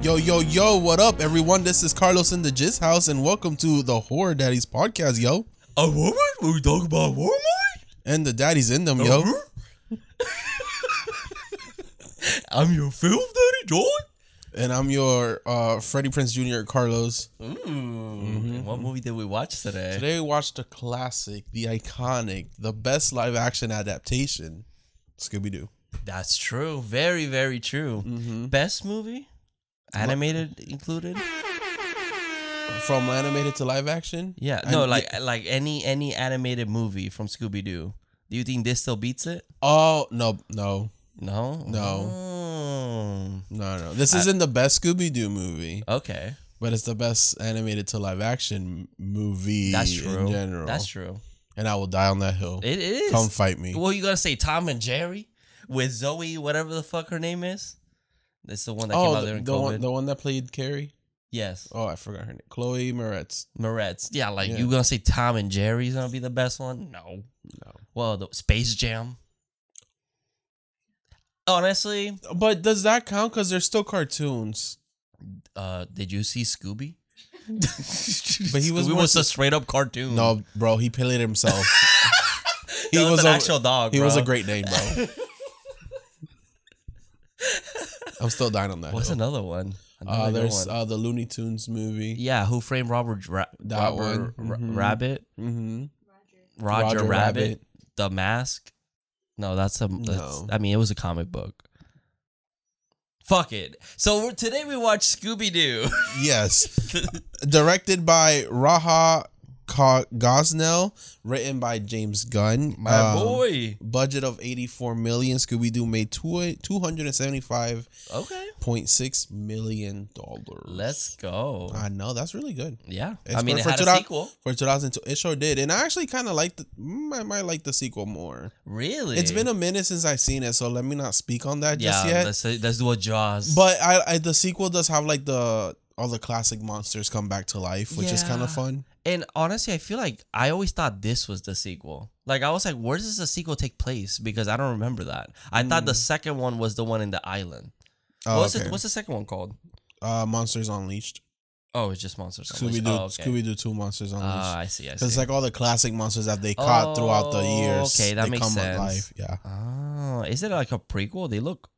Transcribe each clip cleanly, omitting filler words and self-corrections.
Yo, what up, everyone? This is Carlos in the Jizz House, and welcome to the Horror Daddies Podcast, yo. What we talking about? What? And the daddies in them, yo. I'm your film daddy, John. And I'm your Freddie Prinze Jr. Carlos. What movie did we watch today? Today we watched the classic, the iconic, the best live action adaptation, Scooby-Doo. That's true. Very, very true. Best movie? Animated included? From animated to live action? Yeah. No, like any animated movie from Scooby-Doo. Do you think this still beats it? Oh, no. No? No. This isn't the best Scooby-Doo movie. Okay. But it's the best animated to live action movie That's true. in general. That's true. And I will die on that hill. It is. Come fight me. Well, you gotta say Tom and Jerry with Zoe, whatever the fuck her name is. That's the one that came out during COVID. The one that played Carrie? Yes. Oh, I forgot her name. Chloe Moretz. Yeah, you gonna say Tom and Jerry's gonna be the best one? No. Well, the Space Jam. Honestly. But does that count? Because they're still cartoons. Did you see Scooby? But he was a straight up cartoon. No, bro, he played himself. He was an actual dog, He bro. was a Great Dane, bro. I'm still dying on that. What's hill. another one? There's the Looney Tunes movie. Yeah, Who Framed Roger Rabbit? Mm-hmm. Roger Rabbit. The Mask. No, I mean, it was a comic book. Fuck it. So today we watch Scooby-Doo. Yes. Directed by Raha Gosnell, written by James Gunn. My boy. Budget of $84 million. Scooby-Doo made $275.6 million. Let's go. I know, that's really good. Yeah. It had a sequel. For 2002. It sure did. And I actually kind of I might like the sequel more. Really? It's been a minute since I've seen it, so let me not speak on that just yet. Let's do a Jaws. But the sequel does have all the classic monsters come back to life, which is kind of fun. And honestly, I feel like I always thought this was the sequel. Like, I was like, where does the sequel take place? Because I don't remember that. I thought the second one was the one in the island. What's the second one called? Monsters Unleashed. Oh, it's just Monsters Unleashed. Scooby-Doo 2 Monsters Unleashed. I see. It's like all the classic monsters that they caught throughout the years. Okay, that makes sense. Alive. Yeah. Oh, is it like a prequel? They look...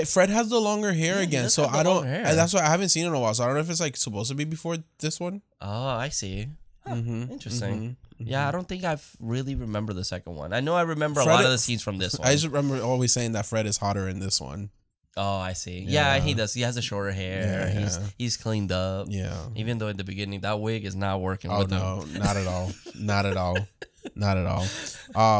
Fred has the longer hair again, so I don't... That's why I haven't seen it in a while, so I don't know if it's like supposed to be before this one. Oh, I see. Huh, interesting. Yeah, I don't think I've really remember the second one. I know I remember a lot of the scenes from this one. I just remember always saying that Fred is hotter in this one. Oh, I see. Yeah, he does. He has the shorter hair. Yeah. He's cleaned up. Yeah. Even though in the beginning that wig is not working with him. No, not at all. Not at all. Not at all.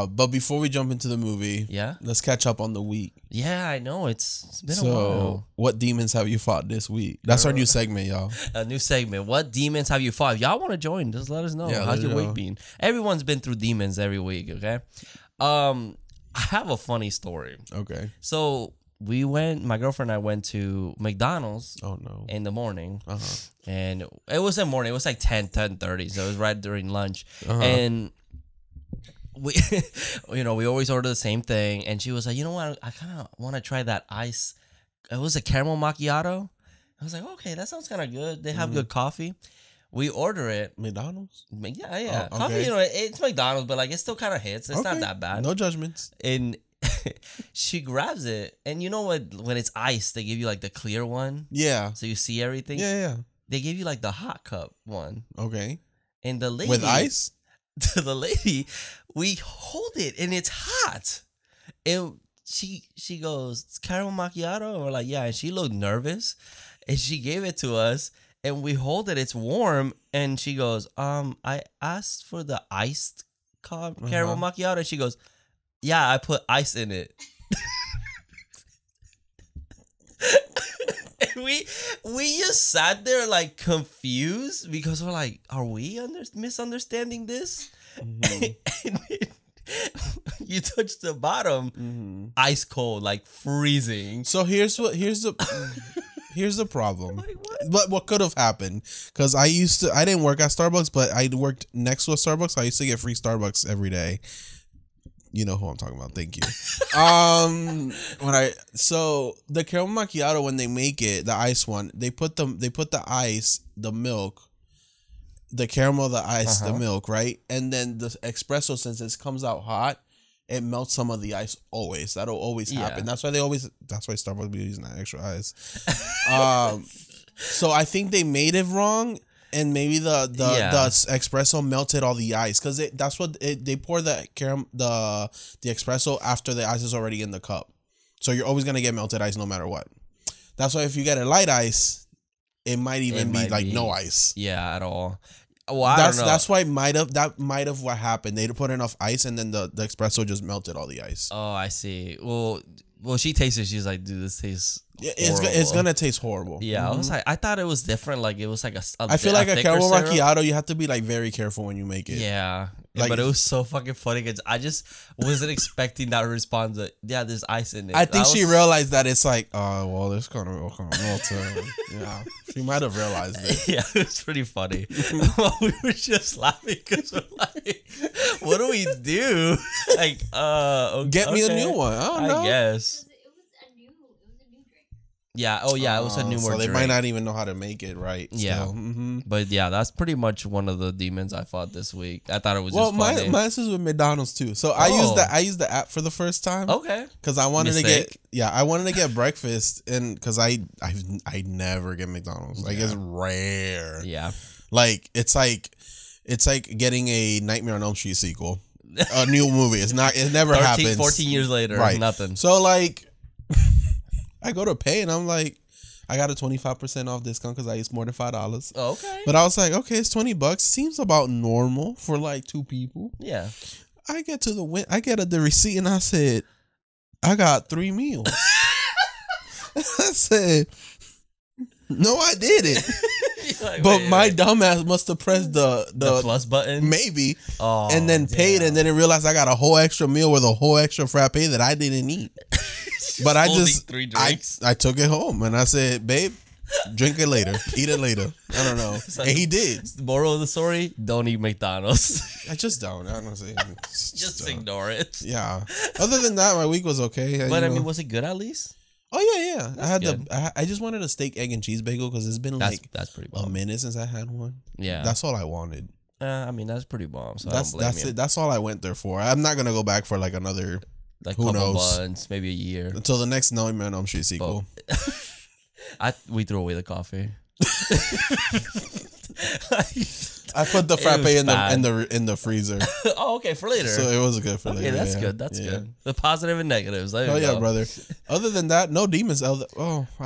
But before we jump into the movie, let's catch up on the week. Yeah, I know. It's been a while. What demons have you fought this week? That's our new segment, y'all. A new segment. What demons have you fought? If y'all want to join, just let us know. How's your week been? Everyone's been through demons every week, okay? I have a funny story. Okay. So my girlfriend and I went to McDonald's in the morning. And it was in the morning. It was like 10:30, so it was right during lunch. And we we always order the same thing, and she was like, you know what, I kind of want to try that ice. It was a caramel macchiato. I was like, okay, that sounds kind of good. They have good coffee. We order it. McDonald's? Yeah. Oh, okay. Coffee, it's McDonald's, but like it still kind of hits. It's not that bad. No judgments. And she grabs it, and you know what, when it's ice, they give you like the clear one. Yeah. So you see everything. Yeah. They give you like the hot cup one. Okay. And the lady... With ice? To the lady, we hold it and it's hot. And she goes, "It's caramel macchiato?" And we're like, "Yeah." And she looked nervous, and she gave it to us, and we hold it. It's warm, and she goes, "I asked for the iced caramel macchiato." And she goes, "Yeah, I put ice in it." And we just sat there like confused because we're like, are we misunderstanding this? And you touch the bottom, ice cold, like freezing. So here's the problem. But what could have happened? Because I didn't work at Starbucks, but I worked next to a Starbucks. I used to get free Starbucks every day. You know who I'm talking about. Thank you. So the caramel macchiato, when they make it, the ice one, they put the ice, the milk, the caramel, the ice, the milk, right? And then the espresso, since it comes out hot, it melts some of the ice always. That'll always happen. That's why Starbucks be using that extra ice. So I think they made it wrong. And maybe the espresso melted all the ice, because that's what they pour the espresso after the ice is already in the cup. So you're always gonna get melted ice no matter what. That's why if you get a light ice, it might be no ice. Yeah, at all. Well, I don't know. That's why that might have what happened. They put enough ice and then the espresso just melted all the ice. Oh, I see. Well, she tasted. She's like, dude, this tastes. Yeah, it's gonna taste horrible. Yeah, I was like, I thought it was different. Like it was like I feel like a caramel macchiato, you have to be like very careful when you make it. Yeah, but it was so fucking funny because I just wasn't expecting that response. That, yeah, there's ice in it. I think she realized that it's like, well, this kind of melted. Yeah, she might have realized it. Yeah, it was pretty funny. We were just laughing because we're like, what do we do? Like, get me a new one. I don't know. I guess. Yeah. Oh, yeah. It was a newer so they drink. might not even know how to make it right. Yeah. Mm-hmm. But yeah, that's pretty much one of the demons I fought this week. I thought it was just funny. Mine is with McDonald's too. So I used the app for the first time. Okay. Because I wanted to get breakfast, and because I never get McDonald's. Like it's rare. Yeah. Like it's like getting a Nightmare on Elm Street sequel. A new movie. It never happens. 14 years later. Right. Nothing. So like I go to pay and I'm like, I got a 25% off discount because I used more than $5. Oh, okay. But I was like, okay, it's $20. Seems about normal for like 2 people. Yeah. I get to the receipt and I said, I got 3 meals. I said, no, I didn't. Like, but my dumbass must have pressed the plus button, maybe, and then paid, and then it realized I got a whole extra meal with a whole extra frappe that I didn't eat. But I just 3 drinks. I took it home and I said, babe, drink it later, eat it later. I don't know, and he did. The moral of the story: don't eat McDonald's. I just don't. I don't say. Just ignore it. Yeah. Other than that, my week was okay. But I mean, was it good at least? Oh yeah. I just wanted a steak, egg, and cheese bagel because it's been that's pretty bomb. A minute since I had one. Yeah, that's all I wanted. I mean, that's pretty bomb. So that's it. That's all I went there for. I'm not gonna go back for like another. Like who knows? Months, maybe a year until the next Nightmare on Elm Street sequel. We threw away the coffee. I put the frappe in the freezer. Oh, okay, for later. So it was good for later. Okay, that's good. That's good. The positive and negatives. Yeah, brother. Other than that, no demons. I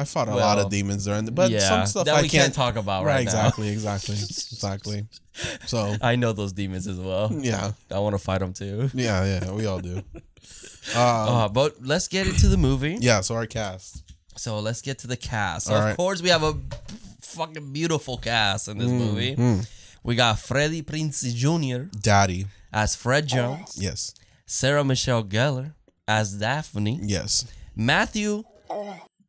fought a lot of demons during but some stuff that we can't talk about right now. Exactly. So I know those demons as well. Yeah, I want to fight them too. Yeah, we all do. But let's get into the movie. Yeah, so our cast. So let's get to the cast. So of course we have a fucking beautiful cast in this movie. We got Freddie Prinze Jr. Daddy as Fred Jones. Yes. Sarah Michelle Gellar as Daphne. Yes. Matthew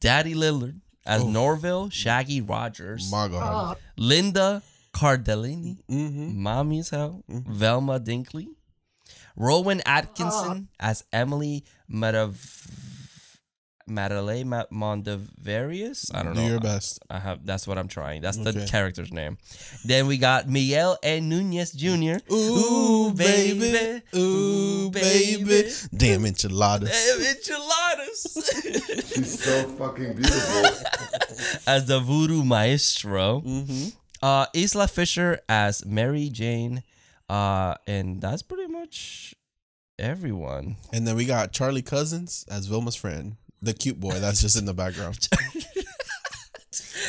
Daddy Lillard as Norville Shaggy Rogers. My God. Linda Cardellini, Mommy as hell. Velma Dinkley. Rowan Atkinson as Emily Madeleine Mondavarius. I don't know. Do your best. That's what I'm trying. That's the character's name. Then we got Miguel A. Nunez Jr. Ooh, baby. Ooh, baby. Damn enchiladas. She's so fucking beautiful. As the voodoo maestro. Isla Fisher as Mary Jane. And that's pretty much everyone. And then we got Charlie Cousins as Vilma's friend. The cute boy that's just in the background.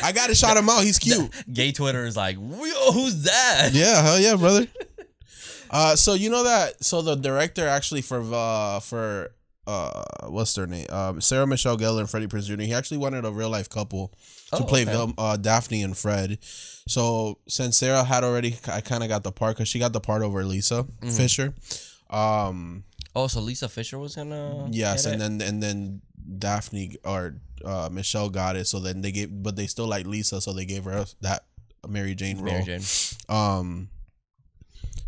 I gotta shout him out. He's cute. Gay Twitter is like, yo, who's that? Yeah, hell yeah, brother. So you know that. So the director actually for what's their name? Sarah Michelle Gellar and Freddie Prinze Jr. He actually wanted a real life couple to play Daphne and Fred. So since Sarah had already, I kind of got the part because she got the part over Lisa Fisher. So Lisa Fisher was gonna. Yes, and then Daphne or Michelle got it. So then they still like Lisa, so they gave her that Mary Jane role.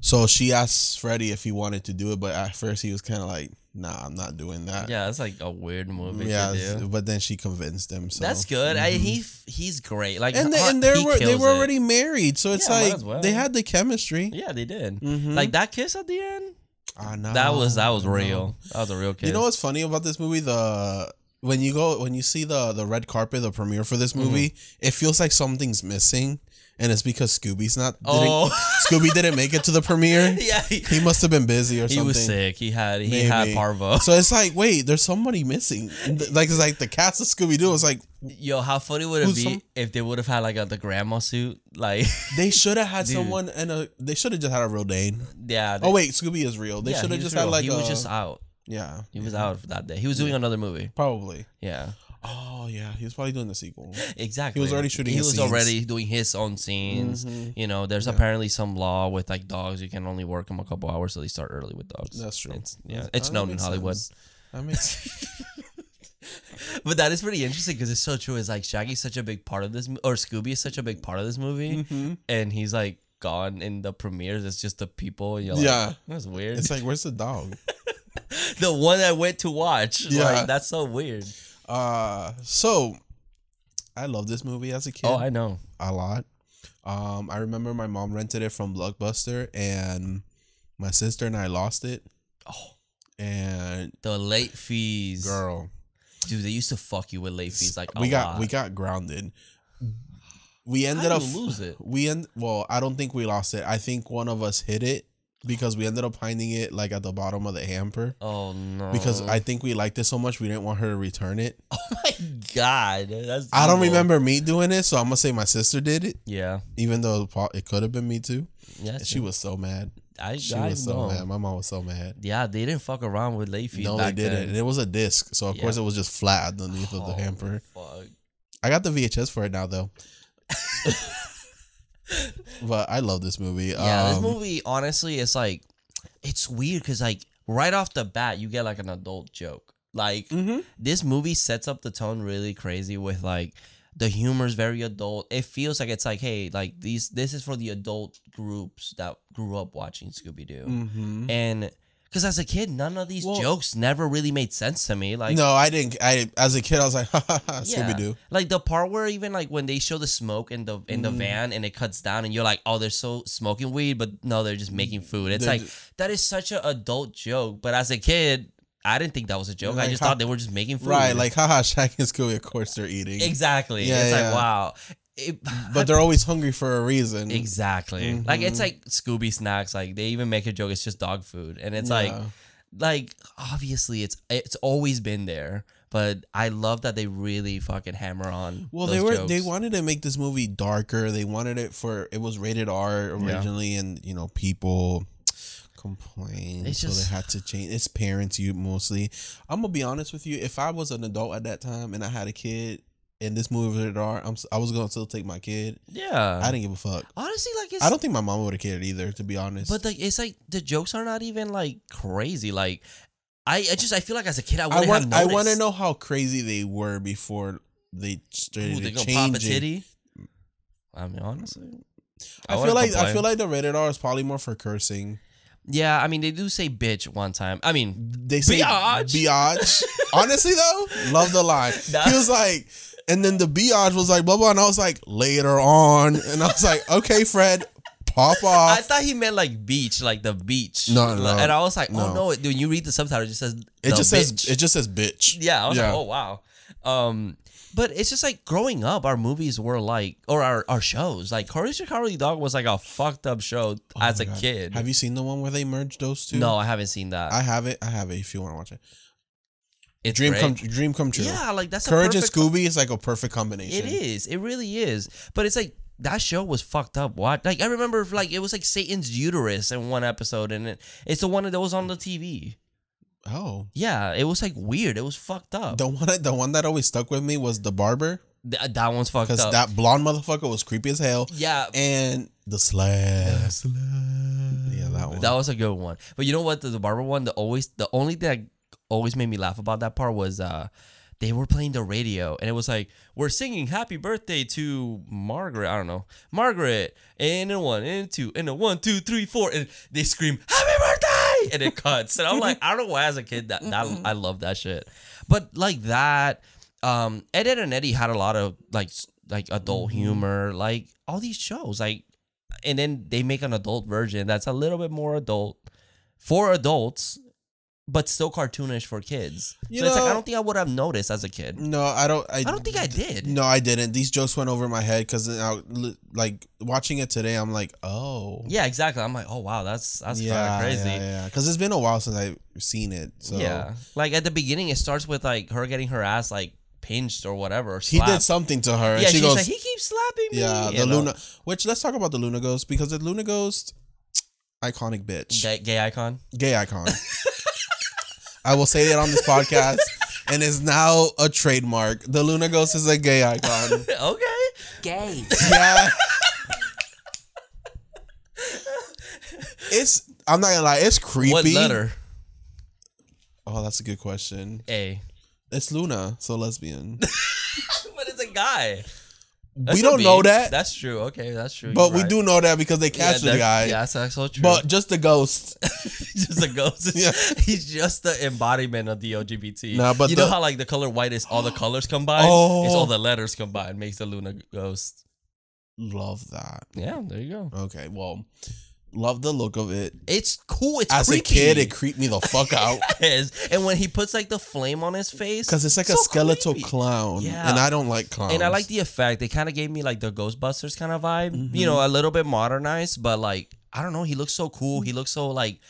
So she asked Freddy if he wanted to do it, but at first he was kind of like, "Nah, I'm not doing that." Yeah, it's like a weird movie to do. But then she convinced him. So that's good. He's great. Like, and they were already married, so it's like they had the chemistry. Yeah, they did. Like that kiss at the end. I know that was real. That was a real kiss. You know what's funny about this movie? When you see the red carpet, the premiere for this movie, it feels like something's missing. And it's because Scooby didn't make it to the premiere. Yeah, he must have been busy or something. He was sick. He had parvo. So it's like, wait, there's somebody missing. Like it's like the cast of Scooby-Doo. It's like, yo, how funny would it be if they would have had like the grandma suit? Like they should have had someone they should have just had a real Dane. Yeah. Oh wait, Scooby is real. They should have just had like he was just out. Yeah, he was out for that day. He was doing another movie. Probably. Yeah. Oh yeah, he was probably doing the sequel. Exactly. He was already shooting. He was already doing his own scenes. You know, there's apparently some law with like dogs. You can only work them a couple hours, so they start early with dogs. That's true. It's known in Hollywood. That makes sense. But that is pretty interesting because it's so true. It's like Shaggy's such a big part of this, or Scooby is such a big part of this movie, and he's like gone in the premieres. It's just the people. And you're like, that's weird. It's like, where's the dog? The one I went to watch. Yeah, like, that's so weird. So I love this movie as a kid. Oh, I know. A lot. I remember my mom rented it from Blockbuster and my sister and I lost it. Oh. And the late fees. Girl. Dude, they used to fuck you with late fees like we got grounded. We ended up lose it. Well, I don't think we lost it. I think one of us hit it. Because we ended up finding it like at the bottom of the hamper. Oh no! Because I think we liked it so much we didn't want her to return it. Oh my god! I don't remember me doing it, so I'm gonna say my sister did it. Yeah. Even though it could have been me too. Yeah. She was so mad. She was so mad. My mom was so mad. Yeah, they didn't fuck around with late fees. No, they didn't. And it was a disc, so of course it was just flat underneath of the hamper. Fuck. I got the VHS for it now though. But I love this movie. Yeah, this movie honestly is like. It's weird because, like, right off the bat, you get, like, an adult joke. Like, this movie sets up the tone really crazy with, like, the humor is very adult. It feels like it's like, hey, like, this is for the adult groups that grew up watching Scooby-Doo. And... because as a kid, none of these jokes never really made sense to me. Like, no, I didn't. As a kid, I was like, ha ha ha, Scooby-Doo. Like the part where even like when they show the smoke in the van and it cuts down and you're like, oh, they're so smoking weed, but no, they're just making food. It's like that is such an adult joke. But as a kid, I didn't think that was a joke. Like, I just thought they were just making food. Right, like haha, Shaggy and Scooby, of course they're eating. Exactly. Yeah, it's like wow. But they're always hungry for a reason. Exactly. Like it's like Scooby snacks. Like they even make a joke. It's just dog food, and it's like obviously it's always been there. But I love that they really fucking hammer on. Well, they wanted to make this movie darker. They wanted it was rated R originally, and people complained, so they had to change. It's parents, mostly. I'm gonna be honest with you. If I was an adult at that time and I had a kid. And this movie rated R, I was gonna still take my kid. Yeah, I didn't give a fuck. Honestly, like I don't think my mom would have cared either, to be honest. But like, it's like the jokes are not even like crazy. Like, I feel like as a kid I wouldn't have noticed. I want to know how crazy they were before they started changing. Pop a titty? I mean, honestly, I feel like the rated R is probably more for cursing. Yeah, I mean, they do say bitch one time. I mean, they say biatch. Honestly, though, love the line. He was like. And then the biatch was like, blah, blah. And I was like, later on. And I was like, okay, Fred, pop off. I thought he meant like beach, like the beach. No. And I was like, oh, no. When you read the subtitle, it just says It just says bitch. Yeah. I was like, oh, wow. But it's just like growing up, our movies were like, or our shows, like Courage the Cowardly Dog was like a fucked up show as a kid. Have you seen the one where they merged those two? No, I haven't seen that. I have it if you want to watch it. It's dream come true. Yeah, like that's Courage and Scooby is like a perfect combination. It is. It really is. But it's like that show was fucked up. What? Like I remember, like it was like Satan's uterus in one episode, and it's the one that was on the TV. Oh. Yeah, it was like weird. It was fucked up. The one that always stuck with me was the barber. That one's fucked up. Because that blonde motherfucker was creepy as hell. Yeah. And the slab. Yeah, that one. That was a good one. But you know what? The barber one, the only thing that always made me laugh about that part was they were playing the radio, and it was like, we're singing happy birthday to Margaret. I don't know. Margaret. And a 1, and a 2, and a 1, 2, 3, 4. And they scream, happy birthday! And it cuts. And I'm like, I don't know why as a kid that I love that shit. But like that, Ed, Edd n Eddy had a lot of like adult humor, like all these shows. Like, and then they make an adult version that's a little bit more adult for adults, but still cartoonish for kids. It's like, I don't think I would have noticed as a kid. No, I don't. I don't think I did. No, I didn't. These jokes went over my head because like watching it today, I'm like, oh. Yeah, exactly. I'm like, oh wow, that's kind of crazy. Yeah. Because it's been a while since I've seen it. So. Yeah. Like at the beginning, it starts with like her getting her ass like pinched or whatever. Or slapped. He did something to her. Yeah, she goes, like, he keeps slapping me. Yeah, the Luna. Which let's talk about the Luna Ghost, because the Luna Ghost, iconic bitch. Gay icon. Gay icon. I will say that on this podcast, and is now a trademark. The Luna Ghost is a gay icon. Okay. Gay. Yeah. I'm not gonna lie, it's creepy. What letter? Oh, that's a good question. A. It's Luna, so lesbian. But it's a guy. We don't know that. That's true. Okay, that's true. But we do know that because they cast the guy. Yeah, that's so true. But just the ghost. Just a ghost. Yeah. He's just the embodiment of the LGBT. Nah, but you know how like the color white is all the colors combined? Oh. It's all the letters combined makes the Luna Ghost. Love that. Yeah, there you go. Okay, well, love the look of it. It's cool. It's as creepy. A kid, it creeped me the fuck out. Yes. And when he puts like the flame on his face, because it's like a skeletal clown. Yeah. And I don't like clowns. And I like the effect. They kind of gave me like the Ghostbusters kind of vibe. Mm-hmm. You know, a little bit modernized, but like, I don't know. He looks so cool. He looks so like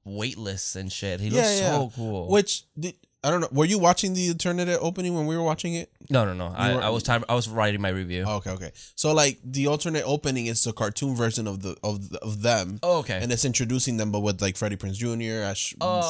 weightless and shit. He looks so cool. Which I don't know. Were you watching the alternate opening when we were watching it? No. I was writing my review. Okay. So like the alternate opening is the cartoon version of them. Oh, okay. And it's introducing them, but with like Freddie Prinze Jr.,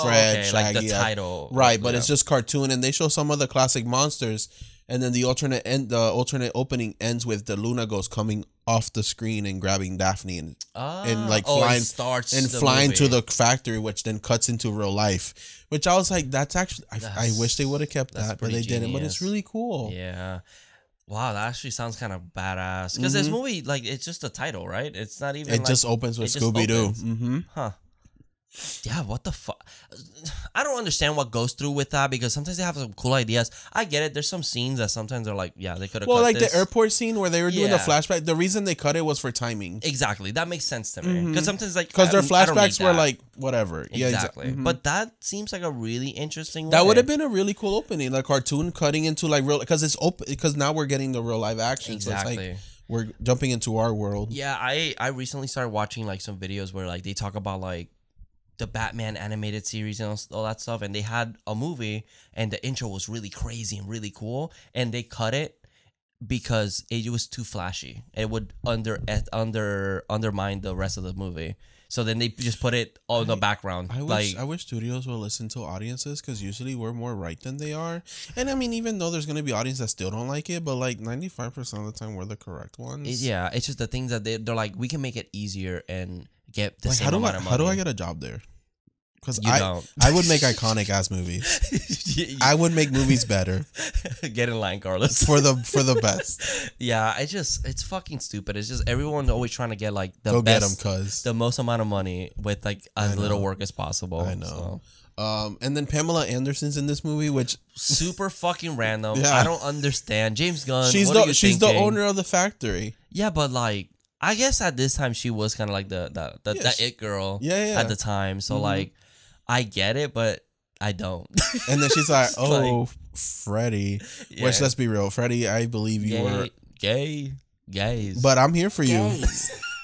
Fred, Shaggy, like the title, right? But it's just cartoon, and they show some of the classic monsters. And then the alternate opening ends with the Luna Ghost coming off the screen and grabbing Daphne and like flying to the factory, which then cuts into real life. Which I was like, that's actually I wish they would have kept that, but they didn't. But it's really cool. Yeah. Wow, that actually sounds kind of badass. Because this movie, like, it's just a title, right? It's not even. It just opens with Scooby-Doo. Mm-hmm. Huh. Yeah, what the fuck? I don't understand what goes through with that, because sometimes they have some cool ideas. I get it. There's some scenes that sometimes are like, yeah, they could have cut like this. The airport scene where they were doing the flashback. The reason they cut it was for timing. Exactly. That makes sense to me. Because sometimes like... Because their flashbacks were like, whatever. Exactly. Yeah, exactly. But that seems like a really interesting way. That would have been a really cool opening. Like cartoon cutting into like real... Because it's open. Because now we're getting the real live action. Exactly. So it's like we're jumping into our world. Yeah, I recently started watching like some videos where like they talk about like the Batman animated series and all that stuff, and they had a movie and the intro was really crazy and really cool, and they cut it because it was too flashy. It would undermine the rest of the movie. So then they just put it on the background. I wish studios will listen to audiences, because usually we're more right than they are. And I mean, even though there's going to be audience that still don't like it, but like 95% of the time we're the correct ones. Yeah, it's just the things that they're like, we can make it easier and get the same amount of money. How do I get a job there? Because I would make iconic ass movies. I would make movies better. Get in line, Carlos. for the best. Yeah, it's fucking stupid. It's just everyone's always trying to get like the best, the most amount of money with like as little work as possible. I know. So. And then Pamela Anderson's in this movie, which super fucking random. Yeah. I don't understand. James Gunn. She's the owner of the factory. Yeah, but like, I guess at this time she was kind of like the it girl. At the time, so like. I get it, but I don't. And then she's like, oh, like, Freddie. Yeah. Which, let's be real. Freddie, I believe you were... Gays. But I'm here for you.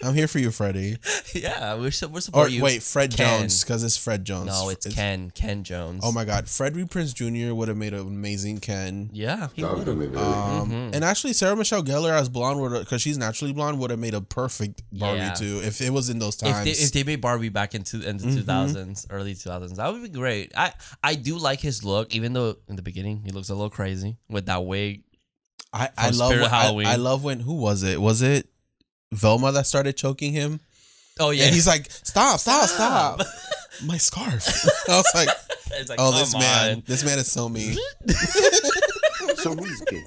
I'm here for you, Freddie. Yeah, we're supporting you. Wait, Fred Jones, because it's Fred Jones. No, it's Ken Jones. Oh my God, Freddie Prinze Jr. would have made an amazing Ken. Yeah, he would have. And actually, Sarah Michelle Gellar as blonde, because she's naturally blonde, would have made a perfect Barbie too, if it was in those times. If they made Barbie back in the 2000s, early 2000s, that would be great. I do like his look, even though in the beginning he looks a little crazy with that wig. I love when who was it? Was it Velma that started choking him? Oh yeah, and he's like, stop. My scarf. I was like, oh, this man is so mean. whiskey.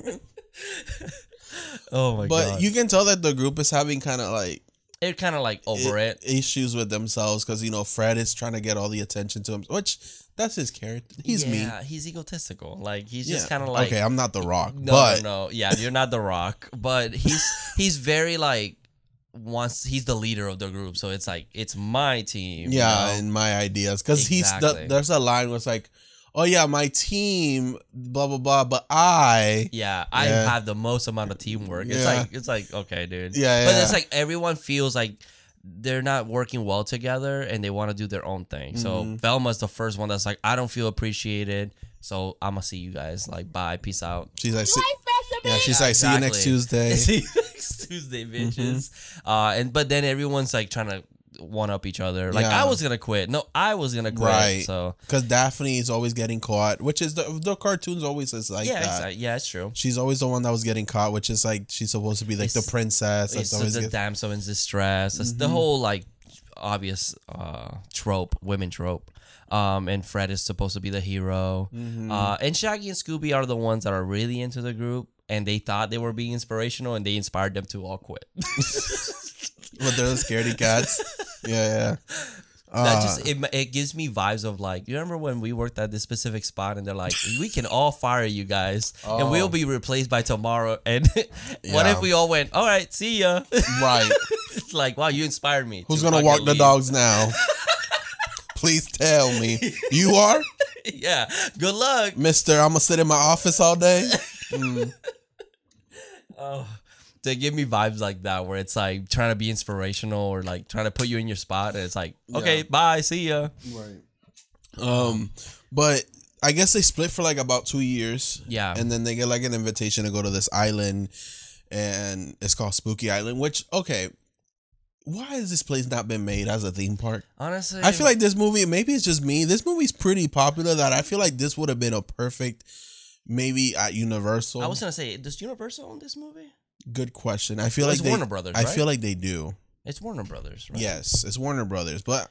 Oh my god! But you can tell that the group is having kind of like they're kind of like over it issues with themselves because Fred is trying to get all the attention to him, which that's his character. He's me. Yeah, he's egotistical. Like he's just kind of like okay. I'm not the Rock. No. Yeah, you're not the Rock, but he's very like he's the leader of the group, so it's like it's my team. Yeah, and my ideas because there's a line where it's like, oh yeah, my team, blah blah blah, but I have the most amount of teamwork. It's like okay, dude. Yeah, but it's like everyone feels like they're not working well together and they want to do their own thing. So Velma's the first one that's like, I don't feel appreciated, so I'm gonna see you guys. Like, bye, peace out. She's like, see you next Tuesday. See you next Tuesday, bitches. But then everyone's like trying to one up each other. Like I was gonna quit. No, I was gonna quit. Right. So because Daphne is always getting caught, which is the cartoons always is like that. Exactly. Yeah, it's true. She's always the one that was getting caught, which is like she's supposed to be like the princess. It's the damsel in distress. It's the whole like obvious women trope. And Fred is supposed to be the hero. And Shaggy and Scooby are the ones that are really into the group, and they thought they were being inspirational, and they inspired them to all quit. But they're the scaredy cats. Yeah. That just it gives me vibes of like, you remember when we worked at this specific spot and they're like, we can all fire you guys and we'll be replaced by tomorrow. And what if we all went, all right, see ya? Right. It's like, wow, you inspired me. Who's gonna walk the dogs now? Please tell me. You are? Yeah. Good luck, Mister. I'm gonna sit in my office all day. Oh. They give me vibes like that where it's like trying to be inspirational or like trying to put you in your spot, and it's like, okay, bye, see ya. Right. But I guess they split for like about 2 years. Yeah. And then they get like an invitation to go to this island, and it's called Spooky Island, which, okay, why has this place not been made as a theme park? Honestly, I feel like this movie, maybe it's just me, this movie's pretty popular that I feel like this would have been a perfect, maybe at Universal. I was going to say, does Universal own this movie? Good question. I feel like Warner Brothers, right? I feel like they do. It's Warner Brothers, right? Yes, it's Warner Brothers. But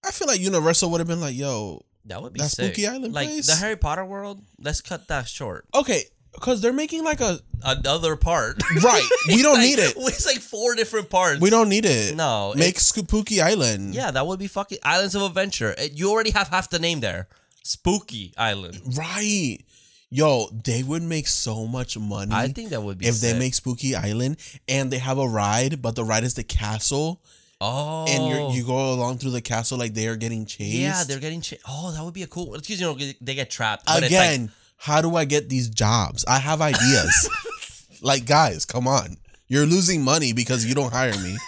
I feel like Universal would have been like, yo, that would be that sick. Spooky Island like place? The Harry Potter world, let's cut that short. Okay, because they're making like another part. Right. We don't need it. It's like 4 different parts. We don't need it. No. Make Spooky Island. Yeah, that would be fucking Islands of Adventure. You already have half the name there. Spooky Island. Right. Yo, they would make so much money. I think that would be if sick. they make Spooky Island and they have a ride, but the ride is the castle. Oh. And you go along through the castle like they are getting chased. Yeah, they're getting chased. Oh, that would be a cool. Excuse they get trapped. But again, how do I get these jobs? I have ideas. Like, guys, come on. You're losing money because you don't hire me.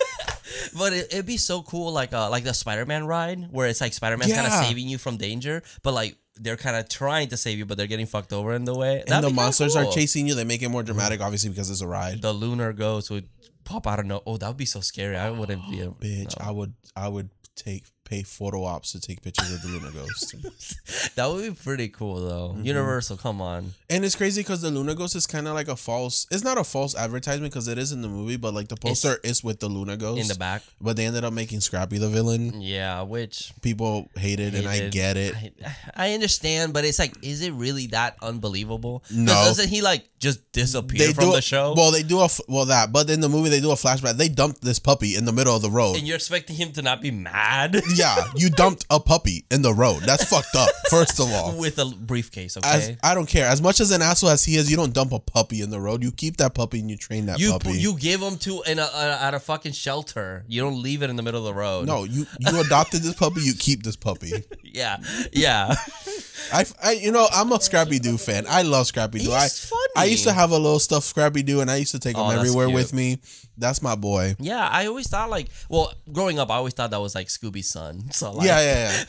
But it'd be so cool, like the Spider-Man ride, where it's like Spider-Man's kind of saving you from danger, but like they're kind of trying to save you, but they're getting fucked over in the way. And the monsters are chasing you. They make it more dramatic, obviously, because it's a ride. The lunar ghost would pop out of no. Oh, that would be so scary. I wouldn't be. Bitch, no. I would pay photo ops to take pictures of the lunar ghost. That would be pretty cool, though. Universal, come on. And it's crazy because the lunar ghost is kind of like it's not a false advertisement because it is in the movie, but like the poster is with the lunar ghost in the back. But they ended up making Scrappy the villain. Yeah, which people hated. And I get it. I understand, but it's like, is it really that unbelievable? No. Doesn't he like just disappear from the show? Well, they do that, but in the movie they do a flashback. They dumped this puppy in the middle of the road. And you're expecting him to not be mad? Yeah, you dumped a puppy in the road. That's fucked up, first of all. With a briefcase, okay? I don't care. As much as an asshole as he is, you don't dump a puppy in the road. You keep that puppy and you train that puppy. You give him at a fucking shelter. You don't leave it in the middle of the road. No, you adopted this puppy, you keep this puppy. Yeah. I'm a Scrappy-Doo fan. I love Scrappy-Doo. He's funny. I used to have a little stuffed Scrappy-Doo and I used to take him everywhere with me. That's my boy. Yeah, I always thought growing up, I always thought that was like Scooby's son. So like, yeah.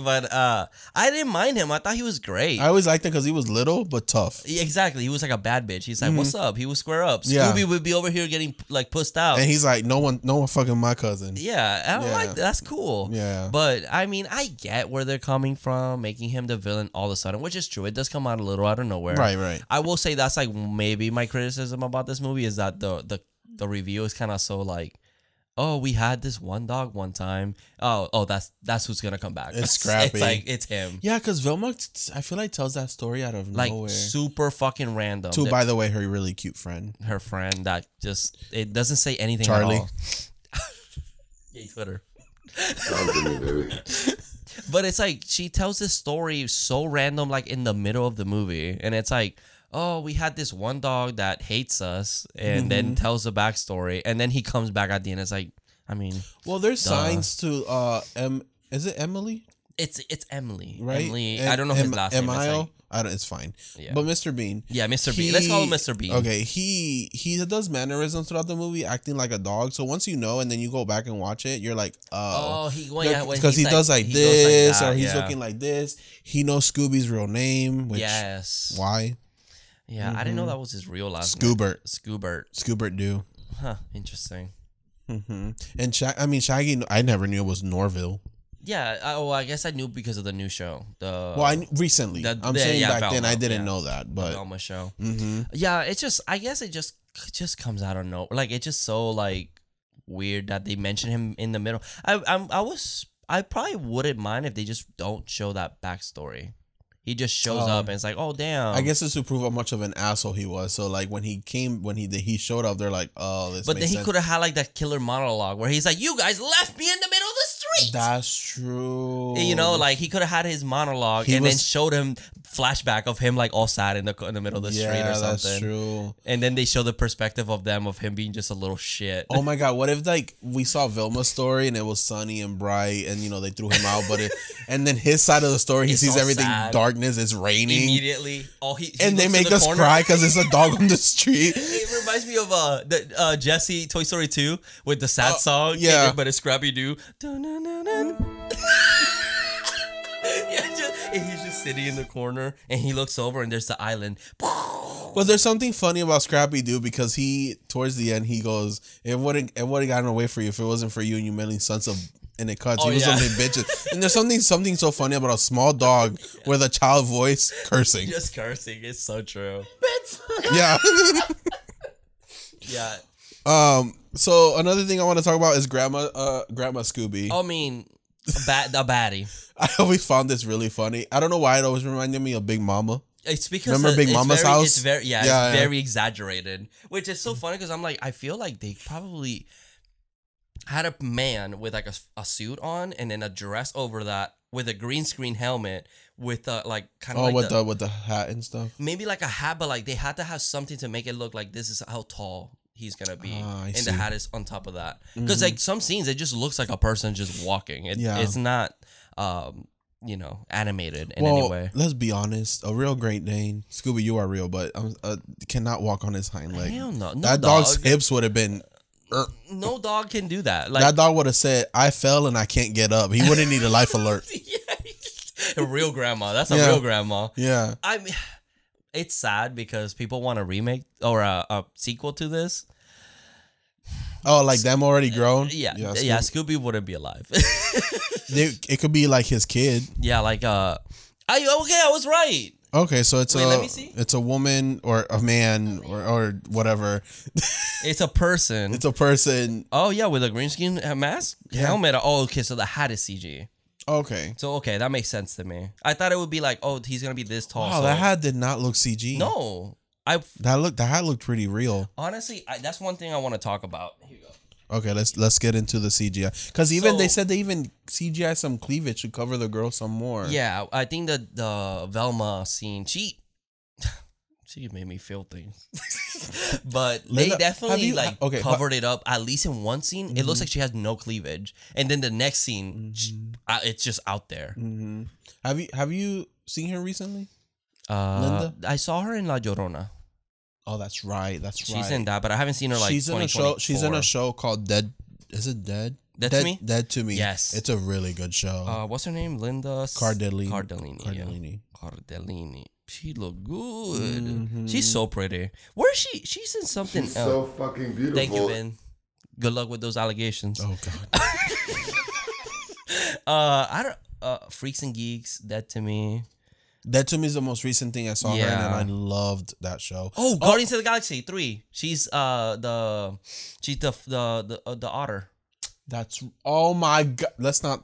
But I didn't mind him. I thought he was great. I always liked him because he was little but tough. Exactly. He was like a bad bitch. He's like, what's up? He would square up. Scooby would be over here getting like pussed out. And he's like, no one fucking my cousin. Yeah, I don't like that. That's cool. Yeah. But I mean, I get where they're coming from, making him the villain all of a sudden, which is true. It does come out a little out of nowhere. Right. I will say that's like maybe my criticism about this movie is that the review is kind of so like, oh, we had this one dog one time. Oh, that's who's gonna come back. It's Scrappy. It's like it's him. Yeah, because Velma, I feel like tells that story out of like nowhere. Super fucking random. To, by the way, her really cute friend. Her friend that just it doesn't say anything Charlie. at all. Yay, Twitter. But it's like she tells this story so random, like in the middle of the movie, and it's like, oh, we had this one dog that hates us, and then tells the backstory, and then he comes back at the end. It's like, I mean, well, there's signs to is it Emily? It's Emily, right? Emily. I don't know his last name. I don't. It's fine. Yeah. But Mr. Bean. Yeah, Mr. Bean. Let's call him Mr. Bean. Okay, he does mannerisms throughout the movie, acting like a dog. So once you know, and then you go back and watch it, you're like, oh, because he does like this, or he's looking like this. He knows Scooby's real name. Which, yes. Why? Yeah, I didn't know that was his real last name. Scoobert. Scooby-Doo. Huh. Interesting. And Shaggy, I never knew it was Norville. Yeah, I guess I knew because of the new show. Recently. I'm saying back then I didn't know that, but the Velma show. Yeah, it's just I guess it just comes out of nowhere. Like it's just so like weird that they mention him in the middle. I probably wouldn't mind if they just don't show that backstory. He just shows up and it's like, oh damn. I guess it's to prove how much of an asshole he was. So like when he showed up, they're like, oh, this. But then he could have had like that killer monologue where he's like, you guys left me in the middle of the street. That's true. You know, like he could have had his monologue then showed him flashback of him like all sad in the middle of the street or something. That's true. And then they show the perspective of him being just a little shit. Oh my god, what if like we saw Vilma's story and it was sunny and bright and they threw him out, and then his side of the story he sees everything sad. Darkness, it's raining immediately. And they make us cry because it's a dog on the street. It reminds me of the Jesse Toy Story 2 with the sad song. Yeah, but it's Scrappy-Doo. He's just sitting in the corner and he looks over and there's the island. But there's something funny about Scrappy-Doo because towards the end he goes, it wouldn't gotten away for you if it wasn't for you and you many sons of, and it cuts. He was only bitches. And there's something so funny about a small dog with a child voice cursing. Just cursing. It's so true. Yeah. Yeah. So another thing I want to talk about is Grandma Scooby. I mean, a baddie. I always found this really funny. I don't know why it always reminded me of Big Mama. It's because remember Big Mama's house? It's very exaggerated, which is so funny because I'm like, I feel like they probably had a man with like a suit on and then a dress over that with a green screen helmet with like kind of with the hat and stuff. Maybe like a hat, but like they had to have something to make it look like this is how tall he's gonna be, and the hat is on top of that. Because like some scenes, it just looks like a person just walking. It's not, animated in any way. Let's be honest. A real Great Dane, Scooby, you are real, but cannot walk on his hind leg. Hell no. That dog's hips would have been. No dog can do that. Like, that dog would have said, "I fell and I can't get up." He wouldn't need a life alert. A real grandma. That's a real grandma. Yeah. I mean, it's sad because people want a remake or a sequel to this. Oh, like them already grown? Yeah. Scooby wouldn't be alive. It could be like his kid. Yeah, like I was right. Okay, so let me see. It's a woman or a man or whatever. It's a person. It's a person. Oh yeah, with a green screen mask, helmet. Oh, okay, so the hat is CG. Okay. So that makes sense to me. I thought it would be like, oh, he's gonna be this tall. Wow, that hat did not look CG. No, that hat looked pretty real. Honestly, that's one thing I want to talk about. Here you go. Okay, let's get into the CGI because they said they even CGI some cleavage to cover the girl some more. Yeah, I think that the Velma scene, she made me feel things, but they definitely covered it up at least in one scene. It looks like she has no cleavage, and then the next scene, it's just out there. Have you seen her recently? Linda, I saw her in La Llorona. Oh, that's right. She's in that, but I haven't seen her like. She's in a show called Dead. Is it Dead? Dead to Me? Dead to Me. Yes, it's a really good show. What's her name? Linda Cardellini. Cardellini. She looked good. She's so pretty. Where is she? She's in something else. So fucking beautiful. Thank you, Ben. Good luck with those allegations. Oh God. Freaks and Geeks. Dead to Me. That to me is the most recent thing I saw her in, and I loved that show. Oh, Guardians of the Galaxy 3. She's the otter. That's oh my god. Let's not.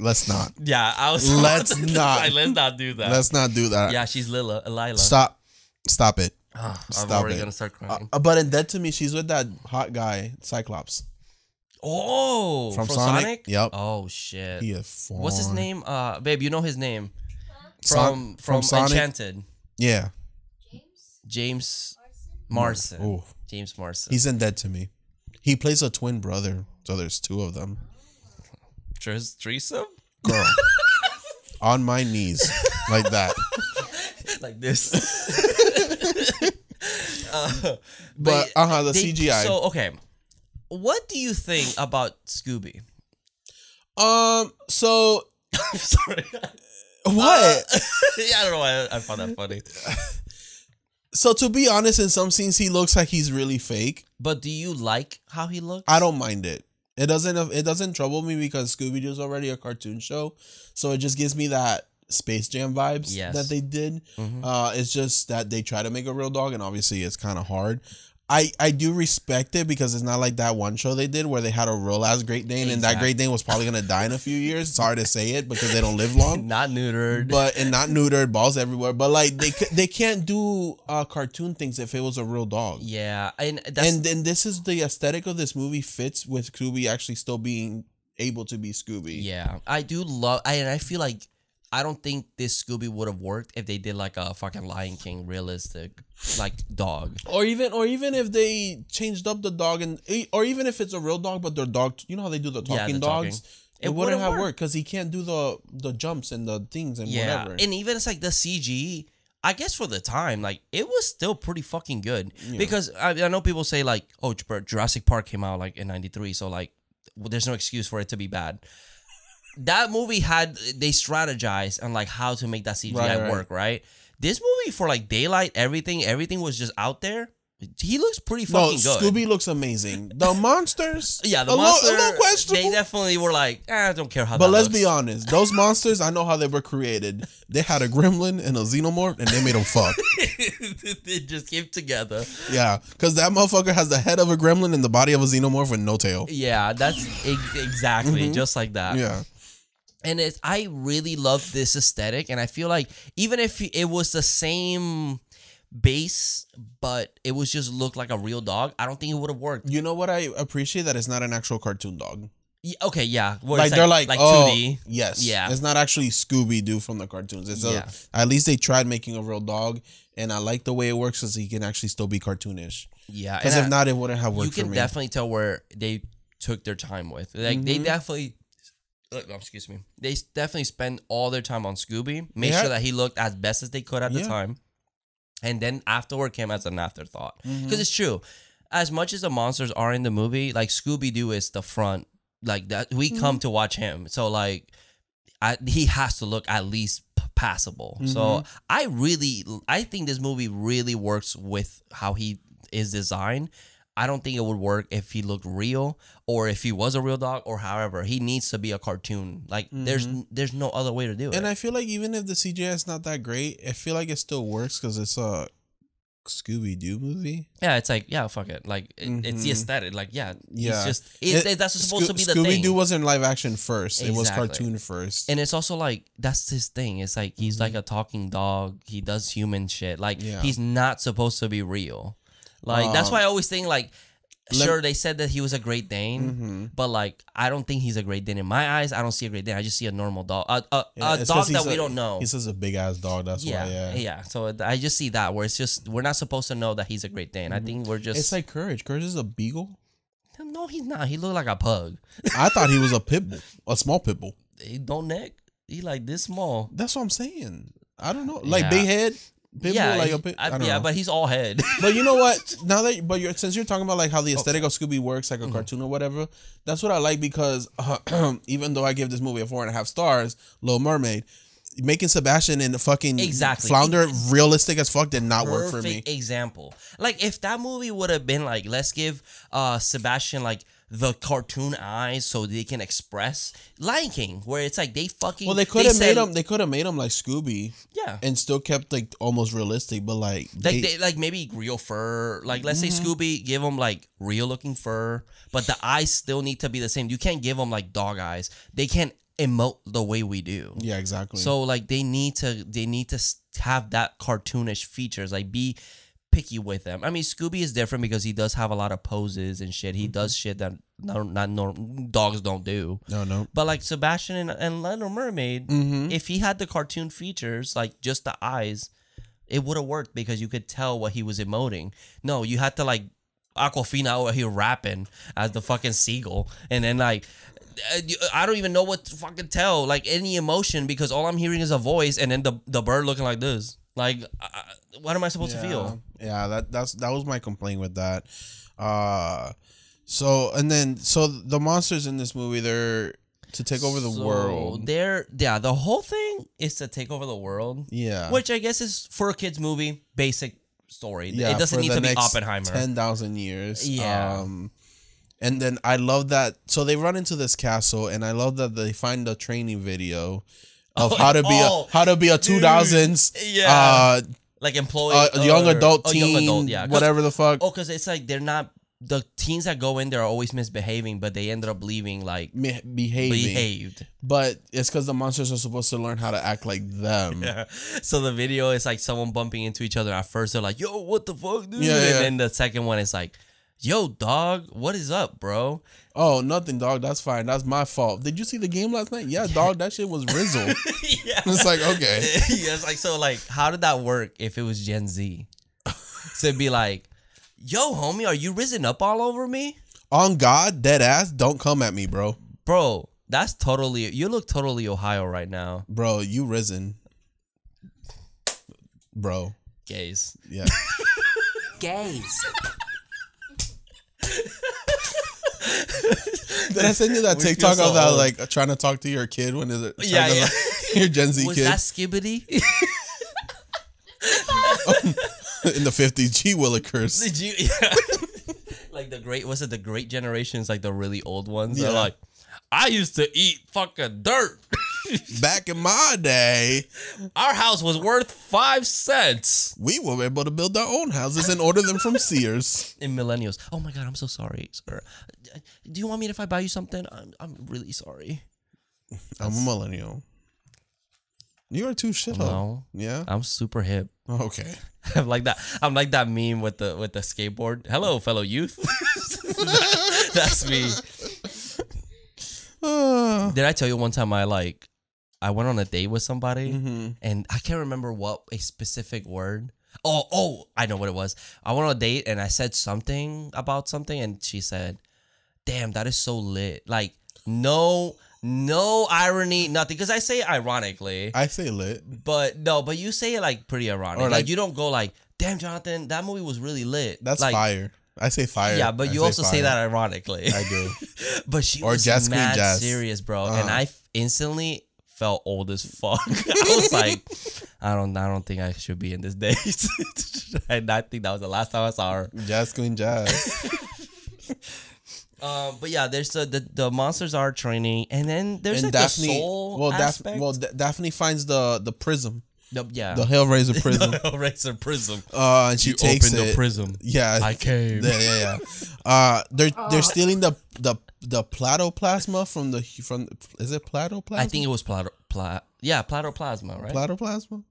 Yeah, I was. Let's not. Let's not do that. Let's not do that. Yeah, she's Lila. Stop it. I'm already gonna start crying. But in Dead to Me, she's with that hot guy, Cyclops. Oh, from Sonic? Yep. Oh shit. He is fun. What's his name? Babe, you know his name from Sonic? Enchanted. Yeah. James Marsden. Oh, James Marsden. he's in Dead to Me. He plays a twin brother, so there's two of them. Threesome? Girl, on my knees like that, like this. but the CGI. So okay, what do you think about Scooby? So sorry. What? Yeah, I don't know why I found that funny. So to be honest, in some scenes he looks like he's really fake. But do you like how he looks? I don't mind it. It doesn't trouble me because Scooby-Doo is already a cartoon show, so it just gives me that Space Jam vibes that they did. Mm-hmm. It's just that they try to make a real dog, and obviously it's kind of hard. I do respect it because it's not like that one show they did where they had a real ass Great Dane, and that Great Dane was probably gonna die in a few years. It's hard to say it because they don't live long. Not neutered, not neutered, balls everywhere. But like they can't do cartoon things if it was a real dog. Yeah, and this is the aesthetic of this movie fits with Scooby actually still being able to be Scooby. Yeah, I do love. I feel like. I don't think this Scooby would have worked if they did like a fucking Lion King realistic like dog. Or even if they changed up the dog or even if it's a real dog but their dog, you know how they do the talking dogs? It wouldn't have worked because he can't do the jumps and the things and whatever. And even it's like the CG, I guess for the time, like it was still pretty fucking good. Yeah. Because I know people say like, oh, Jurassic Park came out like in 93, so like there's no excuse for it to be bad. That movie they strategized on like how to make that CGI work, right? This movie for like daylight, everything was just out there. He looks pretty fucking good. Scooby looks amazing. The monsters, yeah, the monsters, a little questionable. They definitely were like, I don't care how. But let's be honest, those monsters, I know how they were created. They had a gremlin and a xenomorph, and they made them fuck. They just came together. Yeah, because that motherfucker has the head of a gremlin and the body of a xenomorph with no tail. Yeah, that's exactly just like that. Yeah. And I really love this aesthetic, and I feel like even if it was the same base, but it was just looked like a real dog, I don't think it would have worked. You know what I appreciate? That it's not an actual cartoon dog. Yeah, okay, yeah. Like they're like 2D. Yes. Yeah. It's not actually Scooby-Doo from the cartoons. It's at least they tried making a real dog, and I like the way it works because he can actually still be cartoonish. Yeah. Because if not, it wouldn't have worked for me. You can definitely tell where they took their time with. Like they definitely... excuse me. They definitely spend all their time on Scooby. Made sure that he looked as best as they could at the time. And then afterward came as an afterthought. Because it's true. As much as the monsters are in the movie, like Scooby-Doo is the front. Like that, we come to watch him. So like, he has to look at least passable. So I think this movie really works with how he is designed. I don't think it would work if he looked real or if he was a real dog or however. He needs to be a cartoon. Like there's no other way to do it. And I feel like even if the CGI is not that great, I feel like it still works because it's a Scooby-Doo movie. Yeah, it's like, yeah, fuck it. Like it's the aesthetic. Like, it's just that's supposed to be the thing. Scooby-Doo wasn't live action first. Exactly. It was cartoon first. And it's also like that's his thing. It's like he's like a talking dog. He does human shit. Like he's not supposed to be real. Like that's why I always think like, sure, they said that he was a Great Dane, but like I don't think he's a Great Dane in my eyes. I don't see a Great Dane. I just see a normal dog, a dog that we don't know. He's just a big ass dog. That's why. Yeah. So I just see that where it's just we're not supposed to know that he's a Great Dane. I think we're just. It's like Courage. Courage is a beagle. No, he's not. He looked like a pug. I thought he was a pit bull, a small pit bull. He don't neck. He like this small. That's what I'm saying. I don't know. Like big head. Pitbull, like I don't know. But he's all head. But you know what? Since you're talking about like how the aesthetic of Scooby works, like a cartoon or whatever, that's what I like because even though I give this movie a 4.5 stars, Little Mermaid, making Sebastian and the fucking flounder realistic as fuck did not work for me. Example. Like if that movie would have been like, let's give Sebastian like the cartoon eyes so they can express Lion King, where it's like they fucking. Well, they could have made him. They could have made him like Scooby. Yeah. And still kept like almost realistic, but like they like maybe real fur. Like let's say Scooby, give him like real looking fur, but the eyes still need to be the same. You can't give them like dog eyes. They can't emote the way we do. Yeah, exactly. So like they need to have that cartoonish features. Like be picky with them. I mean, Scooby is different because he does have a lot of poses and shit. He does shit that dogs don't do. No. But like Sebastian and Little Mermaid, if he had the cartoon features, like just the eyes, it would have worked because you could tell what he was emoting. No, you had to like Aquafina out here rapping as the fucking seagull, and then like I don't even know what to fucking tell, like any emotion, because all I'm hearing is a voice and then the bird looking like this. Like, what am I supposed to feel? Yeah, that was my complaint with that. So the monsters in this movie, they're to take over the world. The whole thing is to take over the world. Yeah, which I guess is for a kids movie, basic story. Yeah, it doesn't need to be Oppenheimer. 10,000 years. Yeah. And then I love that. So they run into this castle, and I love that they find the training video of how to be a 2000s like employee, young adult teen, whatever the fuck. Oh, because it's like they're not the teens that go in there are always misbehaving, but they ended up leaving like behaved. But it's because the monsters are supposed to learn how to act like them. Yeah. So the video is like someone bumping into each other. At first they're like, "Yo, what the fuck, dude?" Yeah, and then the second one is like, "Yo, dog, what is up, bro?" Oh, nothing, dog. That's fine. That's my fault. Did you see the game last night? Yeah, dog. That shit was Rizzle. Yeah. It's like, okay. Yeah, it's like, so like, how did that work if it was Gen Z? So it'd be like, "Yo, homie, are you risen up all over me?" On God, dead ass, don't come at me, bro. Bro, that's totally, you look totally Ohio right now. Bro, you risen. Bro. Gays. Yeah. Gays. Did I send you that TikTok of that, like, trying to talk to your kid when is it? Yeah. Your Gen Z was kid. Was that Skibbity? In the 50s, G Willikers. Like the great generations, like the really old ones. Yeah. They're like, "I used to eat fucking dirt." Back in my day, our house was worth 5 cents. We were able to build our own houses and order them from Sears. In millennials. Oh my God, I'm so sorry, sir. Do you want me if I buy you something? I'm really sorry. I'm a millennial. You are too shit. No. Yeah. I'm super hip. Okay. I'm like that meme with the skateboard. Hello, fellow youth. That's me. Did I tell you one time I went on a date with somebody and I can't remember what a specific word. Oh, I know what it was. I went on a date and I said something about something and she said, "Damn, that is so lit." Like no irony, nothing. Because I say it ironically. I say lit. But you say it like pretty ironic. Or like you don't go like, "Damn, Jonathan, that movie was really lit." That's like, fire. I say fire. Yeah, but you also say that ironically. I do. But she was mad serious, bro. And I instantly felt old as fuck. I was like, I don't think I should be in this date. And I think that was the last time I saw her. Jazz Queen Jazz. But yeah, there's the monsters are training, and then there's like Daphne, the soul aspect. Daphne finds the prism. The Hellraiser prism. The Hellraiser prism. And she takes opened the prism. Yeah, I came. Yeah. They're stealing the platoplasma from is it platoplasma? I think it was platoplasma, right? Platoplasma.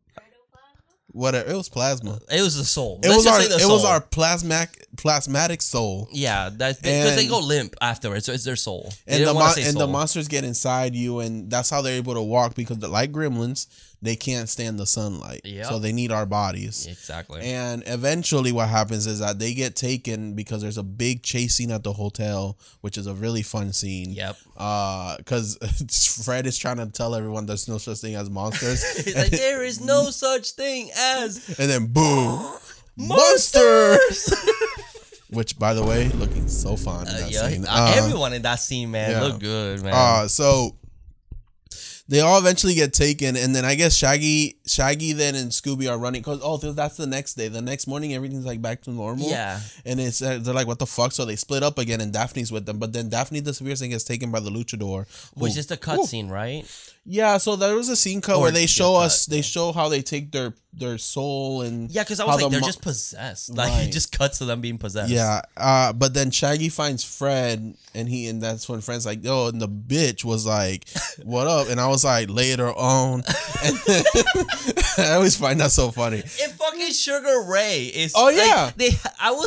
Whatever, it was plasma. It was the soul. It was our plasmatic soul. Yeah, that's because they go limp afterwards, so it's their soul. And the monsters get inside you, and that's how they're able to walk because like gremlins, they can't stand the sunlight. Yep. So they need our bodies. Exactly. And eventually what happens is that they get taken because there's a big chase scene at the hotel, which is a really fun scene. Yep. Because Fred is trying to tell everyone there's no such thing as monsters. He's like, there is no such thing as... And then boom. Monsters! Which, by the way, looking so fun in that scene. Everyone in that scene, man, looked good, man. they all eventually get taken, and then I guess Shaggy then and Scooby are running because that's the next day. The next morning, everything's like back to normal. Yeah, and it's they're like, what the fuck? So they split up again, and Daphne's with them. But then Daphne disappears and gets taken by the luchador, which is the cutscene, right? Yeah, so there was a scene cut where they show how they take their soul and because I was like, they're just possessed. Like it just cuts to them being possessed. Yeah, but then Shaggy finds Fred, and that's when Fred's like, yo, and the bitch was like, what up? And I was like, later on. And then, I always find that so funny. And fucking Sugar Ray is. Oh yeah,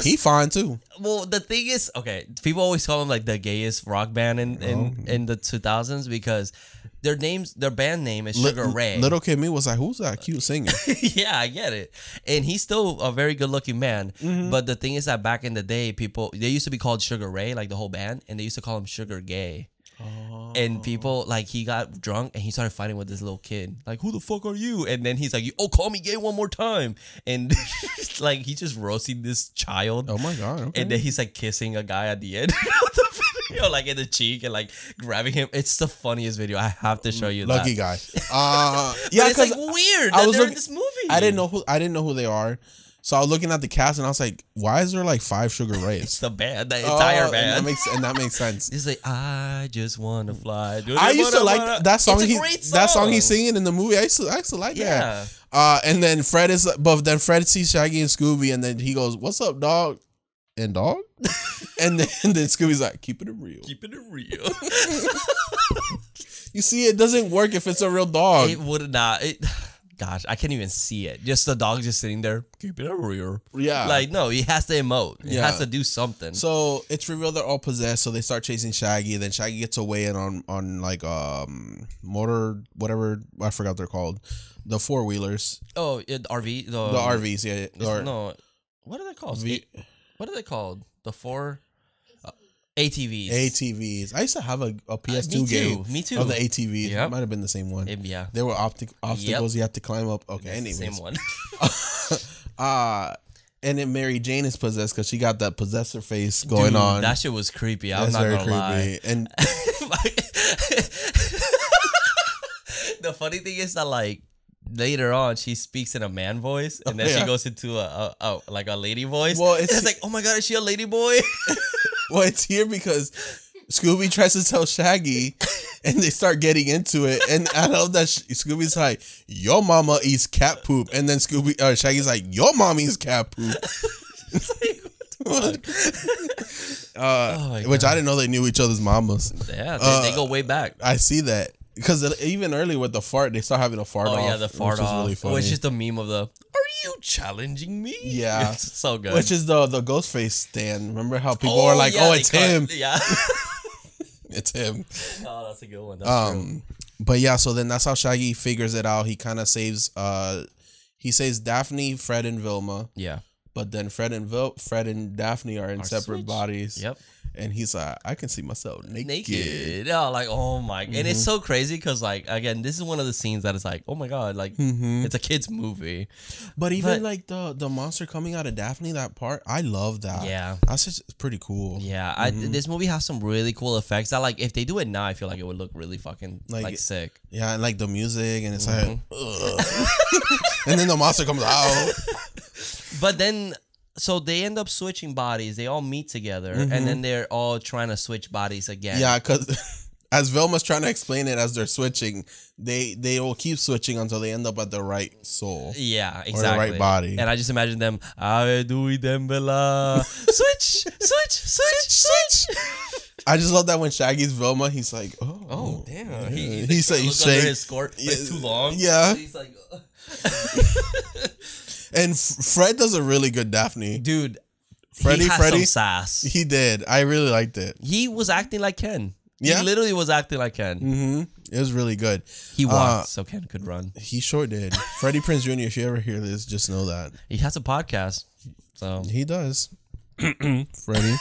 he fine too. Well, the thing is, okay, people always call him like the gayest rock band in the 2000s because their band name is Sugar Ray. Little kid me was like, who's that cute singer? Yeah, I get it. And he's still a very good looking man. Mm-hmm. But the thing is that back in the day, they used to be called Sugar Ray, like the whole band, and they used to call him Sugar Gay. Oh. And people, like, he got drunk and he started fighting with this little kid. Like, who the fuck are you? And then he's like, oh, call me gay one more time. And like, he's just roasting this child. Oh my God. Okay. And then he's like kissing a guy at the end. Like in the cheek and like grabbing him. It's the funniest video. I have to show you that. Lucky guy. Yeah, it's like weird that they're in this movie. I didn't know who they are. So I was looking at the cast and I was like, why is there like 5 Sugar Rays? It's the band, the entire band. And that makes sense. It's like, I just want to fly. I used to like that song. It's a great song. That song he's singing in the movie. I used to like that. And then Fred sees Shaggy and Scooby and then he goes, what's up, dog? And dog? and then Scooby's like, keeping it real. Keeping it real. You see, it doesn't work if it's a real dog. It would not. Gosh, I can't even see it. Just the dog just sitting there, keeping it real. Yeah. Like, no, he has to emote. He has to do something. So it's revealed they're all possessed, so they start chasing Shaggy. Then Shaggy gets away and on like motor, whatever, I forgot they're called. The 4-wheelers. Oh, RV? The RVs, yeah. No, what are they called? What are they called? The 4... ATVs. I used to have a PS2 game. Me too. Of the ATVs. Yep. It might have been the same one. Yeah. There were obstacles you had to climb up. Okay, anyways. Same one. And then Mary Jane is possessed because she got that possessor face going on. That shit was creepy. I'm not gonna lie. And the funny thing is that like later on she speaks in a man voice and then she goes into a like a lady voice. Well, it's like, oh my God, is she a lady boy? Well, it's here because Scooby tries to tell Shaggy and they start getting into it. And I love that Scooby's like, your mama eats cat poop. And then Shaggy's like, your mom eats cat poop. Which I didn't know they knew each other's mamas. Yeah, they go way back. I see that. Because even earlier with the fart, they start having a fart off. Oh, yeah, the fart off. Really funny. Which is the meme of the, are you challenging me? Yeah. It's so good. Which is the Ghostface stand. Remember how people are like, it's him. Yeah. It's him. Oh, that's a good one. That's true. But yeah, so then that's how Shaggy figures it out. He kind of saves Daphne, Fred, and Vilma. Yeah. But then Fred and Daphne are in separate bodies. Yep. And he's like, I can see myself naked. Yeah, like, oh my. And it's so crazy because, like, again, this is one of the scenes that is like, oh my God, like, it's a kid's movie. But even like the monster coming out of Daphne, that part, I love that. Yeah. That's just pretty cool. Yeah. This movie has some really cool effects that, like, if they do it now, I feel like it would look really fucking, like sick. Yeah, and like the music, and it's like, and then the monster comes out. But then, so they end up switching bodies. They all meet together, and then they're all trying to switch bodies again. Yeah, because as Velma's trying to explain it as they're switching, they will keep switching until they end up at the right soul. Yeah, exactly. Or the right body. And I just imagine them, switch. I just love that when Shaggy's Velma, he's like, oh damn. Yeah. He's like, look under his skirt. It's too long. Yeah. He's like, And Fred does a really good Daphne. Dude, Freddy some sass. He did. I really liked it. He was acting like Ken. Yeah. He literally was acting like Ken. Mm-hmm. It was really good. He walked so Ken could run. He sure did. Freddie Prinze Jr., if you ever hear this, just know that. He has a podcast. So he does. Freddie.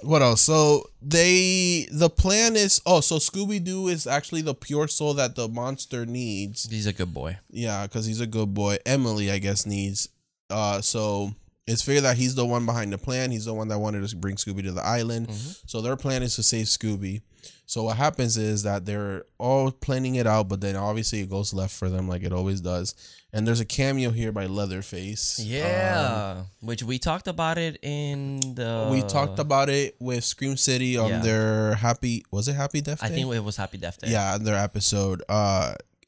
What else? So the plan is so Scooby-Doo is actually the pure soul that the monster needs. He's a good boy. Yeah, because he's a good boy. Emily, I guess, needs. So It's figured that he's the one behind the plan. He's the one that wanted to bring Scooby to the island. So their plan is to save Scooby. So what happens is that they're all planning it out, but then obviously it goes left for them like it always does. And there's a cameo here by Leatherface. Yeah, which we talked about it in the... We talked about it with Scream City on their Happy... Was it Happy Death Day? I think it was Happy Death Day. Yeah, their episode.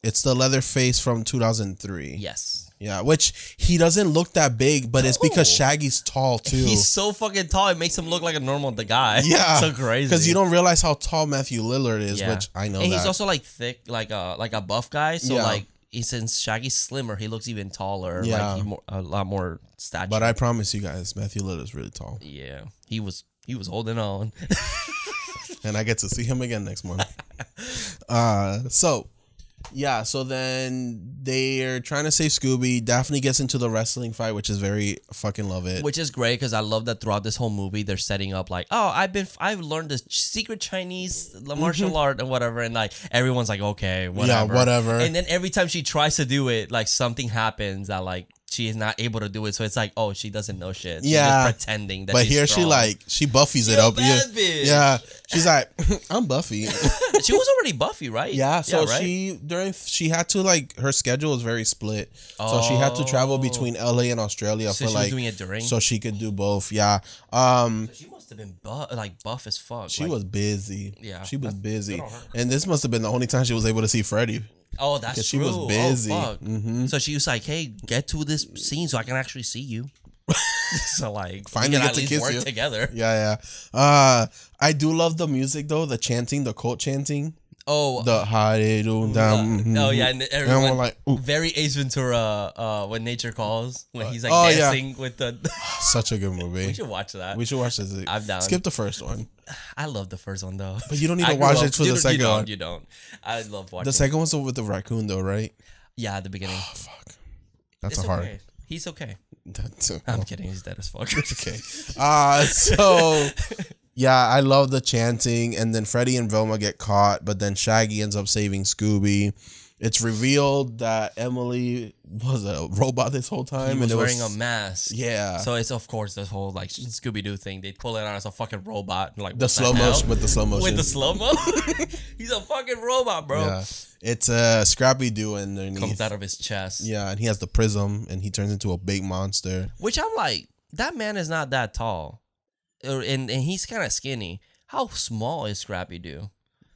It's the Leatherface from 2003. Yes. Yeah, which he doesn't look that big, but it's because Shaggy's tall too. He's so fucking tall, it makes him look like a normal guy. Yeah, so crazy. Because you don't realize how tall Matthew Lillard is, which I know. And he's also like thick, like a buff guy. So like, since Shaggy's slimmer, he looks even taller. Yeah, like a lot more stature. But I promise you guys, Matthew Lillard is really tall. Yeah, he was holding on. And I get to see him again next month. So then they're trying to save Scooby. Daphne gets into the wrestling fight, which is very fucking love it. Which is great because I love that throughout this whole movie they're setting up like, oh, I've learned this secret Chinese martial art and whatever, and like everyone's like, okay, whatever. Yeah, whatever. And then every time she tries to do it, like something happens that like she is not able to do it. So it's like, oh, she doesn't know shit. She's just pretending that. But she's here strong. she Buffy's it up. Bitch. Yeah, she's like, I'm Buffy. She was already Buffy, right? Yeah. So she had to like her schedule was very split. So she had to travel between LA and Australia for like doing it during, so she could do both. Yeah. So she must have been buff as fuck. She was busy. Yeah, she was busy, and this must have been the only time she was able to see Freddy. Oh, that's true. She was busy. Oh, fuck. So she was like, "Hey, get to this scene so I can actually see you." So like, finally get to kiss work you together. Yeah. I do love the music though. The chanting, the cult chanting. Oh, the oh yeah, and everyone like very Ace Ventura. When nature calls, when he's like dancing with the. Such a good movie. We should watch that. We should watch this. I'm down. Skip the first one. I love the first one though. But you don't need to watch it for the second one. You don't. I love watching. The second one's with the raccoon though, right? Yeah, at the beginning. Oh fuck. That's hard. Okay. He's okay. That's I'm kidding. He's dead as fuck. Okay. So. Yeah, I love the chanting, and then Freddy and Velma get caught, but then Shaggy ends up saving Scooby. It's revealed that Emily was a robot this whole time. He was wearing a mask. Yeah. So it's, of course, this whole like Scooby-Doo thing. They pull it on as a fucking robot. Like, the slow motion with the slow motion. With the slow-mo? He's a fucking robot, bro. Yeah. It's Scrappy-Doo underneath. Comes out of his chest. Yeah, and he has the prism, and he turns into a big monster. Which I'm like, that man is not that tall. And he's kind of skinny. How small is Scrappy-Doo?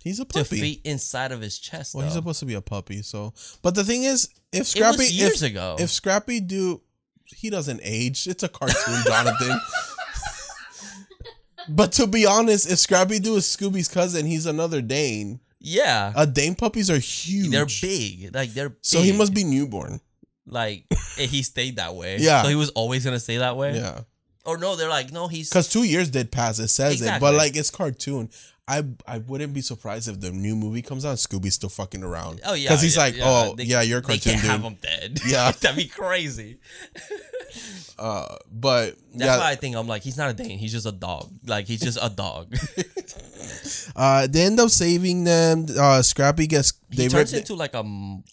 He's a puppy. To fit inside of his chest. Well, he's supposed to be a puppy. So, but the thing is, if Scrappy if Scrappy-Doo, he doesn't age. It's a cartoon, Jonathan. But to be honest, if Scrappy-Doo is Scooby's cousin, he's another Dane. Yeah, Dane puppies are huge. They're big. Like they're big. So he must be newborn. Like he stayed that way. Yeah. So he was always gonna stay that way. Yeah. Or no, they're like, no, he's... Because 2 years did pass, it says it. But like, it's cartoon. I wouldn't be surprised if the new movie comes out and Scooby's still fucking around. Oh, yeah. Because he's like, you're a cartoon, they can't dude. have him dead. Yeah. That'd be crazy. But... That's why I think I'm like, he's not a Dane. He's just a dog. Like, he's just a dog. They end up saving them. Scrappy gets... He turns into like a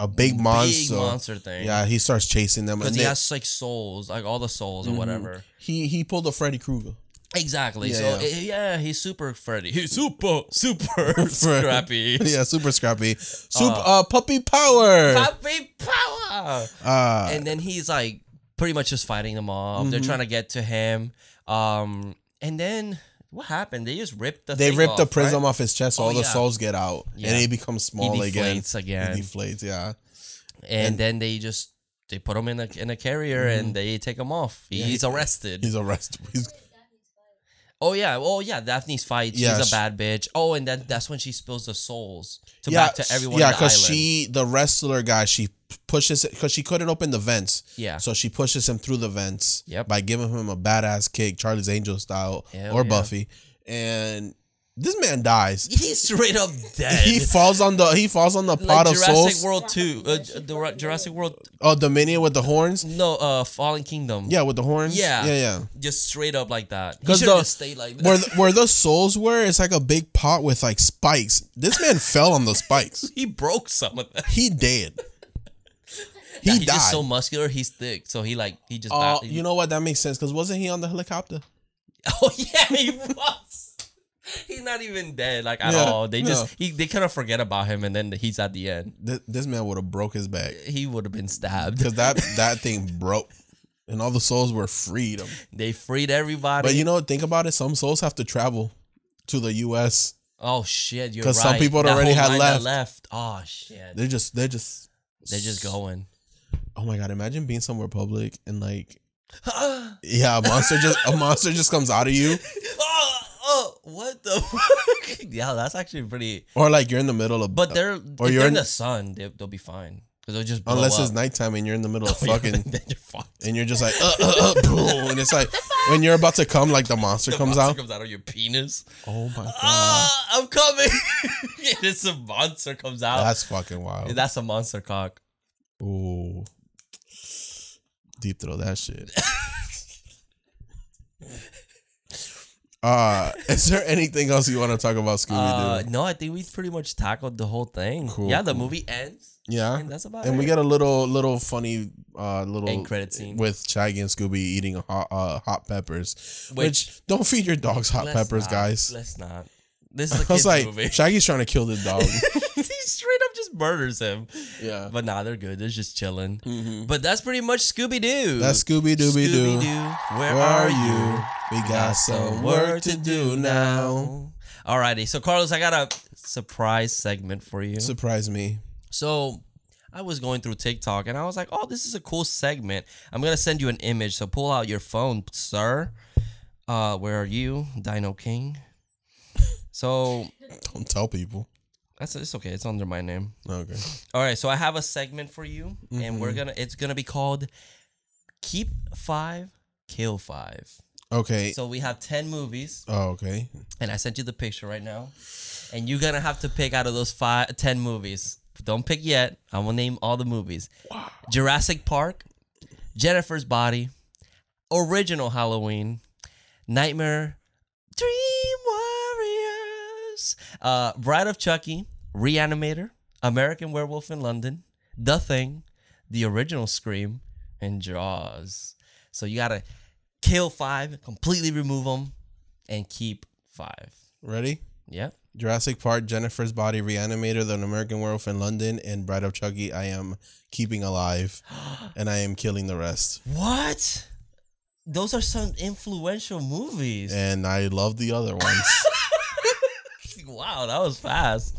big monster. Big monster thing. Yeah, he starts chasing them. Because he has like souls, like all the souls or whatever. He pulled a Freddy Krueger. Exactly. He's super Freddy. He's super Scrappy. Yeah, super Scrappy. Puppy power. Puppy power. And then he's like pretty much just fighting them off. They're trying to get to him. And then what happened? They just ripped the the prism off his chest, so all the souls get out. Yeah. And he becomes small again. He deflates, yeah. And then they put him in a carrier and they take him off. He's arrested. He's arrested. Oh yeah, Daphne's fight. She's a bad bitch. Oh, and that's when she spills the souls back to everyone. Yeah, because the wrestler guy, she pushes it because she couldn't open the vents. Yeah, so she pushes him through the vents. Yep. By giving him a badass kick, Charlie's Angel style, or Buffy, and this man dies. He's straight up dead. He falls on the pot of souls. Jurassic World 2. The Jurassic World. Oh, Dominion with the horns? No, Fallen Kingdom. Yeah, with the horns? Yeah. Just straight up like that. He should have just stayed like that. Where the souls were, it's like a big pot with like spikes. This man fell on the spikes. He broke some of them. He did. He's just so muscular. He's thick, so he just. Oh, you know what? That makes sense because wasn't he on the helicopter? Oh yeah, he was. He's not even dead at all. They they kind of forget about him, and then he's at the end. This man would have broke his back. He would have been stabbed because that thing broke, and all the souls were freed. They freed everybody. But think about it. Some souls have to travel to the U.S. Oh shit, you're right. Because some people already had left. Oh shit. They're just going. Oh my god! Imagine being somewhere public and yeah, a monster just comes out of you. What the fuck? Yeah, that's actually pretty. Or you're in the middle of. But if you're in the sun, they'll be fine because they'll just blow unless up. It's nighttime and you're in the middle of fucking. Then you're fucked. And you're just boom, and it's when you're about to come, the monster comes out. Comes out of your penis. Oh my god! I'm coming. And it's a monster comes out. That's fucking wild. That's a monster cock. Ooh. Deep throw that shit. Is there anything else you want to talk about Scooby-Doo? No, I think we pretty much tackled the whole thing. Cool. Yeah, the movie ends. Yeah, and that's about it. And we get a little funny end credit scene with Shaggy and Scooby eating hot peppers. Which don't feed your dogs hot peppers, guys. Let's not. This is a kid's movie. Shaggy's trying to kill the dog. He straight up just murders him. Yeah. But they're good. They're just chilling. Mm-hmm. But that's pretty much Scooby-Doo. That's Scooby-Dooby-Doo. Where are you? We got some work to do now. Alrighty. So, Carlos, I got a surprise segment for you. Surprise me. So, I was going through TikTok, and I was like, oh, this is a cool segment. I'm going to send you an image. So, pull out your phone, sir. Where are you? Dino King. So don't tell people. It's okay. It's under my name. Okay. All right. So I have a segment for you, and it's gonna be called Keep 5, Kill 5. Okay. So we have 10 movies. Oh, okay. And I sent you the picture right now, and you're gonna have to pick out of those 10 movies. Don't pick yet. I'm gonna name all the movies. Wow. Jurassic Park, Jennifer's Body, Original Halloween, Nightmare, Dream Warriors, Bride of Chucky, Reanimator, American Werewolf in London, The Thing, The Original Scream, and Jaws. So you gotta kill 5, completely remove them, and keep 5. Ready? Yep. Jurassic Park, Jennifer's Body, Reanimator, The American Werewolf in London, and Bride of Chucky I am keeping alive, and I am killing the rest. What? Those are some influential movies. And I love the other ones. Wow, that was fast.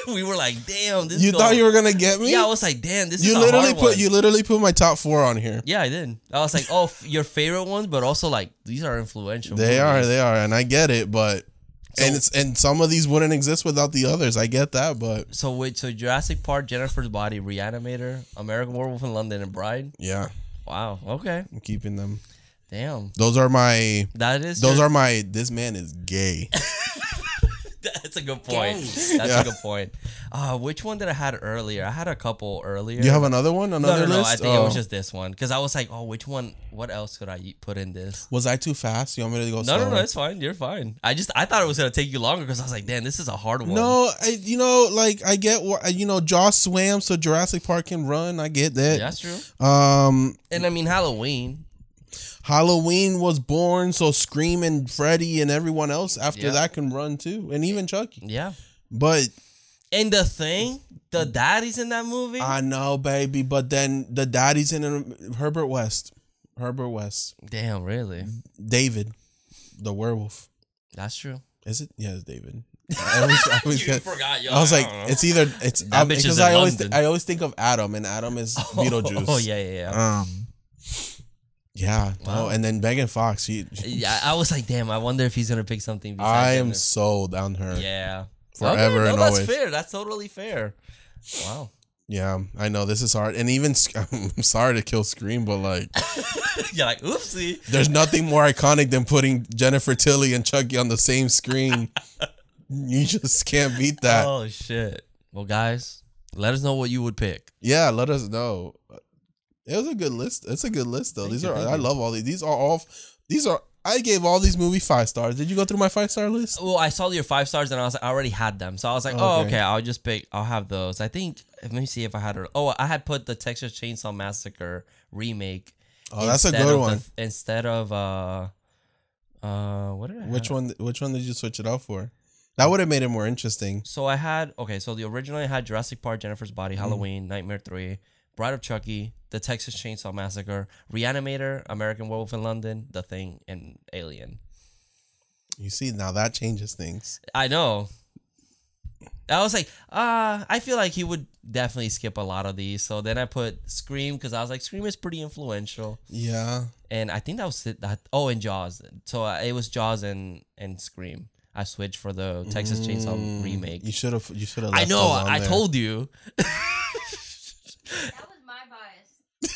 We were like, damn. You thought you were going to get me? Yeah, I was like, damn, this is a hard one. You literally put my top 4 on here. Yeah, I did. I was like, oh, your favorite ones, but also these are influential movies. They are, and I get it, but... And some of these wouldn't exist without the others. I get that, but... So Jurassic Park, Jennifer's Body, Reanimator, American Werewolf in London, and Bride? Yeah. Wow, okay. I'm keeping them. Damn. Those are my... This man is gay. That's a good point. That's a good point. Which one did I had earlier? I had a couple earlier. You have another one? Another list? No. I think it was just this one. Because I was like, which one? What else could I put in this? Was I too fast? You want me to go slower? No, it's fine. You're fine. I thought it was going to take you longer because I was like, damn, this is a hard one. No, I get what, Josh swam so Jurassic Park can run. I get that. Yeah, that's true. And I mean, Halloween was born, so Scream and Freddy and everyone else after that can run too, and even Chucky. Yeah, but and The Thing, the daddy's in that movie. I know, baby, but then the daddy's in Herbert West. Damn, really? David, the werewolf. That's true. Is it? Yeah, it's David. I always forgot. I was like, it's either because I always think of Adam, and Adam is Beetlejuice. Oh yeah. Yeah, wow. No, and then Megan Fox. Yeah, I was like, damn. I wonder if he's gonna pick something. I am sold on her. Yeah, forever and always. That's fair. That's totally fair. Wow. Yeah, I know this is hard, and even I'm sorry to kill Scream, but you're like, oopsie. There's nothing more iconic than putting Jennifer Tilly and Chucky on the same screen. You just can't beat that. Oh shit. Well, guys, let us know what you would pick. Yeah, let us know. It was a good list. It's a good list though. I love all these. These are I gave all these movies 5 stars. Did you go through my 5-star list? Well, I saw your 5 stars and I already had them. So I was like, okay, I'll have those. I think, let me see if I had it. Oh, I had put the Texas Chainsaw Massacre remake. Oh, that's a good one. Instead of, what did I Which one did you switch it out for? That would have made it more interesting. So I had, so the original I had Jurassic Park, Jennifer's Body, Halloween, Nightmare 3, Bride of Chucky, The Texas Chainsaw Massacre, Reanimator, American Werewolf in London, The Thing, and Alien. You see, now that changes things. I know. I was like, I feel like he would definitely skip a lot of these. So then I put Scream because I was like, Scream is pretty influential. Yeah. And I think that was it. And Jaws. So it was Jaws and Scream. I switched for the Texas Chainsaw remake. You should have. I know. I told you. That was my bias. I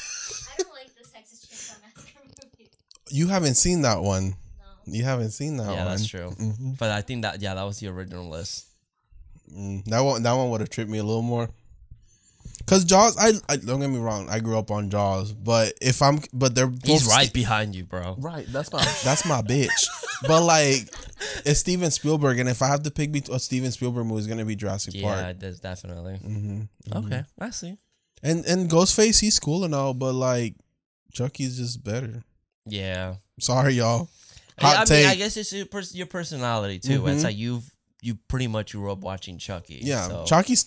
don't like the Texas Chainsaw Massacre movie. You haven't seen that one. No. You haven't seen that one. Yeah, that's true. Mm-hmm. But I think that was the original list. That one would have tripped me a little more. Cause Jaws, I don't get me wrong, I grew up on Jaws, but they're both he's right behind you, bro. Right, that's my bitch. But like, it's Steven Spielberg, and if I have to pick a Steven Spielberg movie, it's gonna be Jurassic Park. Yeah, there's definitely. Okay, I see. And Ghostface, he's cool and all, but like, Chucky's just better. Yeah. Sorry, y'all. I mean, I guess it's your personality too. It's like you pretty much grew up watching Chucky. Yeah, so. Chucky's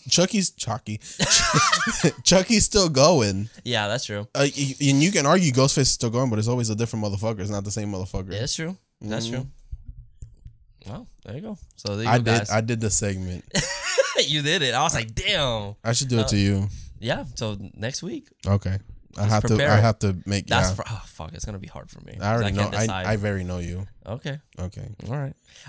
still going. Yeah, that's true. And you can argue Ghostface is still going, but it's always a different motherfucker. It's not the same motherfucker. Yeah, that's true. That's true. Well, there you go. So there you go, guys. I did the segment. You did it. I was like, damn. I should do it to you. Yeah. So next week. Okay. I have to make. That's fuck. It's gonna be hard for me. I already know. I very know you. Okay. All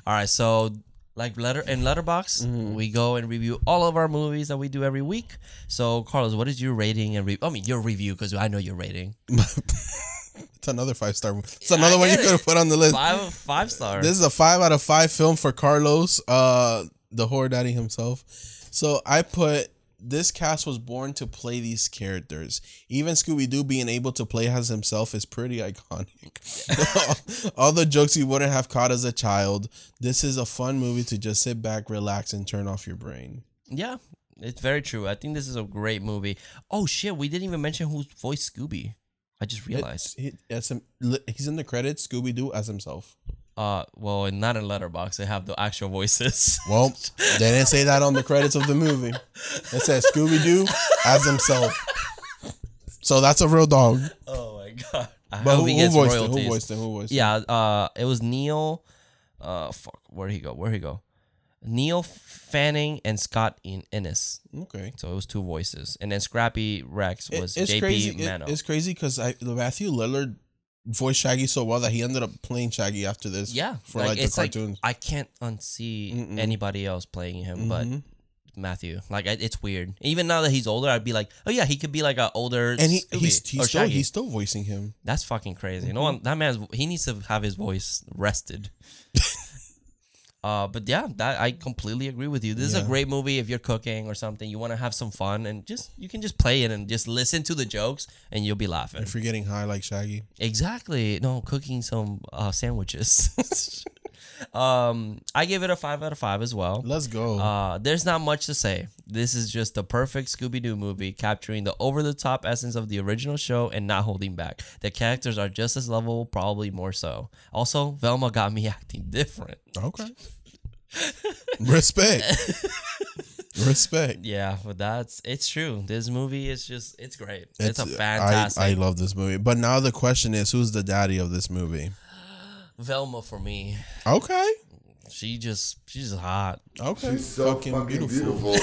right. So. Like in Letterboxd, we go and review all of our movies that we do every week. So, Carlos, what is your rating and your review? Because I know your rating. It's another 5-star movie. It's another one you could have put on the list. 5 stars. This is a 5 out of 5 film for Carlos, the horror daddy himself. So I put, this cast was born to play these characters. Even Scooby-Doo being able to play as himself is pretty iconic. All the jokes you wouldn't have caught as a child. This is a fun movie to just sit back, relax, and turn off your brain. Yeah, it's very true. I think this is a great movie. Oh, shit, we didn't even mention who voiced Scooby. I just realized. He's in the credits, Scooby-Doo as himself. Well, and not in Letterboxd. They have the actual voices. Well, they didn't say that on the credits of the movie. It says Scooby-Doo as himself. So that's a real dog. Oh my god! But who voiced him? Yeah, it was Neil. Where'd he go? Neil Fanning and Scott Innes. Okay. So it was 2 voices, and then Scrappy Rex was JP Mano. It's crazy because Matthew Lillard voiced Shaggy so well that he ended up playing Shaggy after this. Yeah, for like the cartoons. I can't unsee anybody else playing him, but Matthew. Like it's weird. Even now that he's older, I'd be like, oh yeah, he could be like an older. And he's still voicing him. That's fucking crazy. You know, that he needs to have his voice rested. But yeah, that I completely agree with you. This is a great movie if you're cooking or something. You want to have some fun and you can just play it and just listen to the jokes and you'll be laughing. If you're getting high like Shaggy. Exactly. No, cooking some sandwiches. I give it a 5 out of 5 as well. Let's go. There's not much to say. This is just the perfect Scooby-Doo movie, capturing the over-the-top essence of the original show and not holding back. The characters are just as lovable, probably more so. Also, Velma got me acting different. Okay. Respect. Yeah, but it's true. This movie is it's great. It's a fantastic. I love this movie. But now the question is, who's the daddy of this movie? Velma for me. Okay. She's just hot. Okay. She's so fucking beautiful.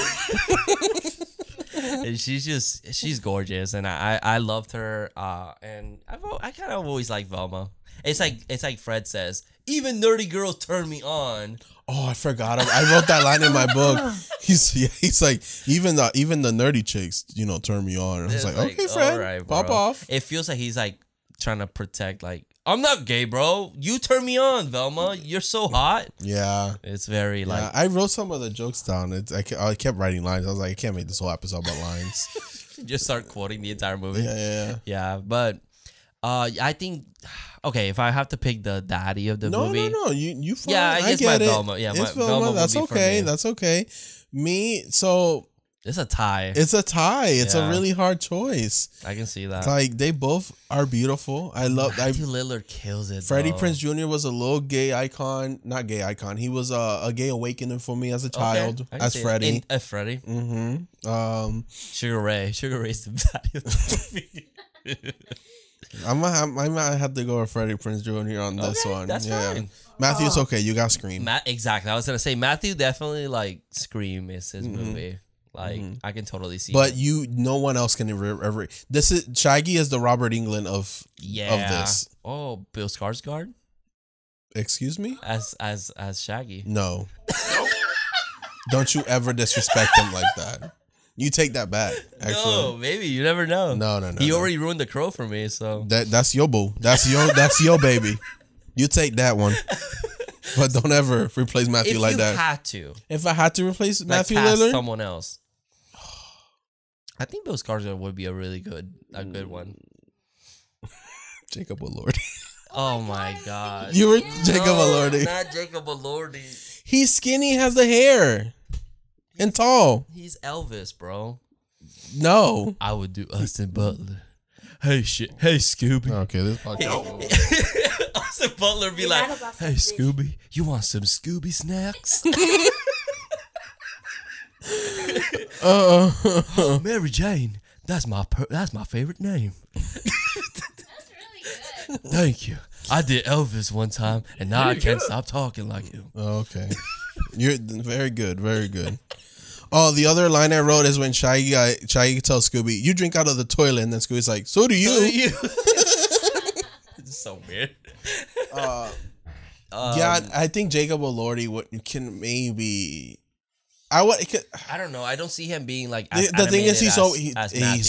And she's gorgeous, and I loved her. And I kind of always liked Velma. It's like Fred says, even nerdy girls turn me on. Oh, I forgot. I wrote that line in my book. He's like, even the nerdy chicks, turn me on. And I was like, okay, Fred, right, pop off. It feels like he's like trying to protect, like, I'm not gay, bro. You turn me on, Velma. You're so hot. Yeah. It's very like. I wrote some of the jokes down. I kept writing lines. I was like, I can't make this whole episode about lines. Just start quoting the entire movie. Yeah. Yeah, but I think. Okay, if I have to pick the daddy of the movie, no, you. Fine. Yeah, I guess my Velma. Yeah, it's my Velma. That's okay. That's okay. So it's a tie. It's a tie. It's a really hard choice. I can see that. Like they both are beautiful. I love. Matthew Lillard kills it. Freddie Prinze Jr. was a little gay icon. Not gay icon. He was a gay awakening for me as a child. As Freddie. As Freddie. Mm-hmm. Sugar Ray's the daddy of the movie. I might have to go with Freddie Prinze Jr. on this one. That's fine. Matthew's okay. You got Scream. Exactly. I was gonna say Matthew definitely like Scream is his movie. Like I can totally see. But no one else can ever. This is Shaggy is the Robert England of this. Oh, Bill Skarsgård. Excuse me. As Shaggy. No. Don't you ever disrespect him like that. You take that back. Actually. No, maybe you never know. No. He already ruined the Crow for me, so that's your boo. That's your baby. You take that one, but don't ever replace Matthew like that. If I had to replace Matthew cast Lillard, someone else. I think Bill Skarsgård would be a good one. Jacob Elordi. Oh my God! You were Jacob Elordi. Not Jacob Elordi. He's skinny, has the hair. And tall. He's Elvis, bro. No. I would do Austin Butler. Hey, Scooby. Okay, this podcast. Austin Butler be like, hey, Scooby, you want some Scooby snacks? Mary Jane, that's my favorite name. That's really good. Thank you. I did Elvis one time, and now I can't stop talking like him. Okay. You're very good. Very good. Oh, the other line I wrote is when Shaggy tells Scooby, you drink out of the toilet, and then Scooby's like, so do you. It's so weird. Yeah, I think Jacob Elordi can maybe. I don't know. I don't see him being like. The thing is, he's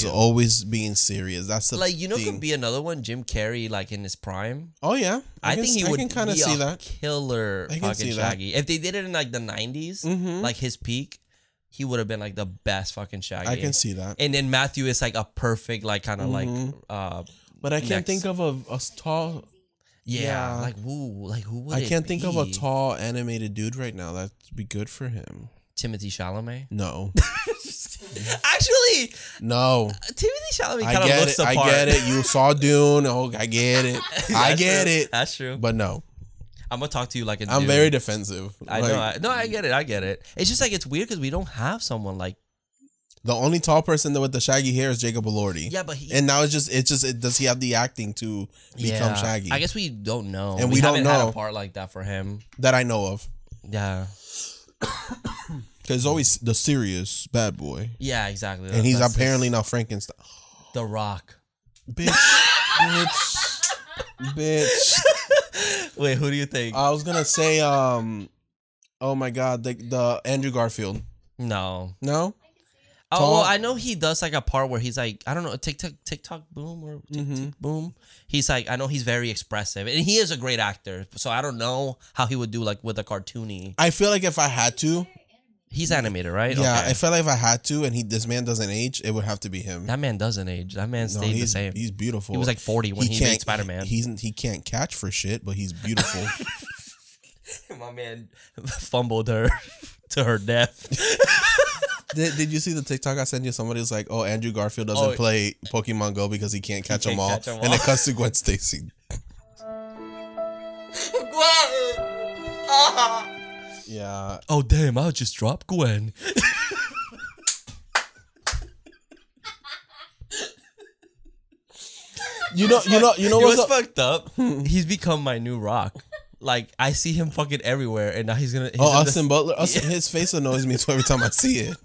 always being serious. That's the thing. Could be another one. Jim Carrey, like in his prime. Oh yeah, I think he would kind of see that killer fucking Shaggy. If they did it in like the 90s, like his peak, he would have been like the best fucking Shaggy. I can see that. And then Matthew is like a perfect like kind of like. But I can't think of a tall. Yeah, like who would I can't think of a tall animated dude right now that'd be good for him. Timothy Chalamet? No. Actually, no. Timothy Chalamet kind of looks the part. I get it. You saw Dune. Oh, I get it. I get it. That's true. But no. I'm gonna talk to you like a dude. I'm very defensive. I know. I get it. It's just like it's weird because we don't have someone like. The only tall person with the shaggy hair is Jacob Elordi. Yeah, but and now it's just does he have the acting to become Shaggy? I guess we don't know, and we don't know had a part like that for him that I know of. Yeah, because always the serious bad boy. Yeah, exactly. And he's apparently now Frankenstein. The Rock, bitch. Wait, who do you think? I was gonna say, oh my God, the Andrew Garfield. No. Oh, well, I know he does like a part where he's like, I don't know, TikTok boom or tick boom. He's like, I know he's very expressive, and he is a great actor. So I don't know how he would do like with a cartoony. I feel like if I had to, he's animated, right? Yeah, okay. I feel like if I had to, and this man doesn't age, it would have to be him. That man doesn't age. That man stayed the same. He's beautiful. He was like 40 when he made Spider-Man. He can't catch for shit, but he's beautiful. My man fumbled her to her death. Did you see the TikTok I sent you? Somebody was like, "Oh, Andrew Garfield doesn't play Pokemon Go because he can't catch them all," and it cuts to Gwen Stacy. Yeah. Oh damn! I'll just drop Gwen. You know what's fucked up? He's become my new Rock. Like, I see him fucking everywhere, and now he's Austin Butler. His face annoys me so every time I see it.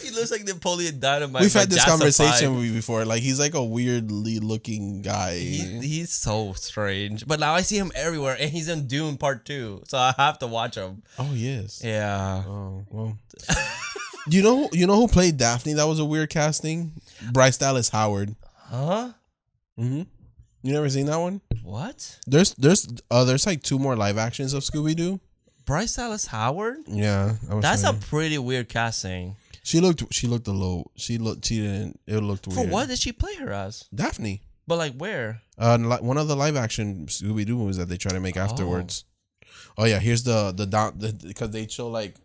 He looks like Napoleon Dynamite. We've had this conversation before. Like, he's like a weirdly looking guy. He's so strange. But now I see him everywhere, and he's in Dune Part 2, so I have to watch him. Oh, he is. Yeah. Oh, well. You know who played Daphne? That was a weird casting. Bryce Dallas Howard. Huh? Mm-hmm. You never seen that one? What? There's like 2 more live actions of Scooby-Doo. Bryce Dallas Howard? Yeah. That's a pretty weird casting. She looked a little. It looked weird. For what did she play her as? Daphne. But like where? One of the live action Scooby-Doo movies that they try to make afterwards. Oh yeah, here's the because they show like.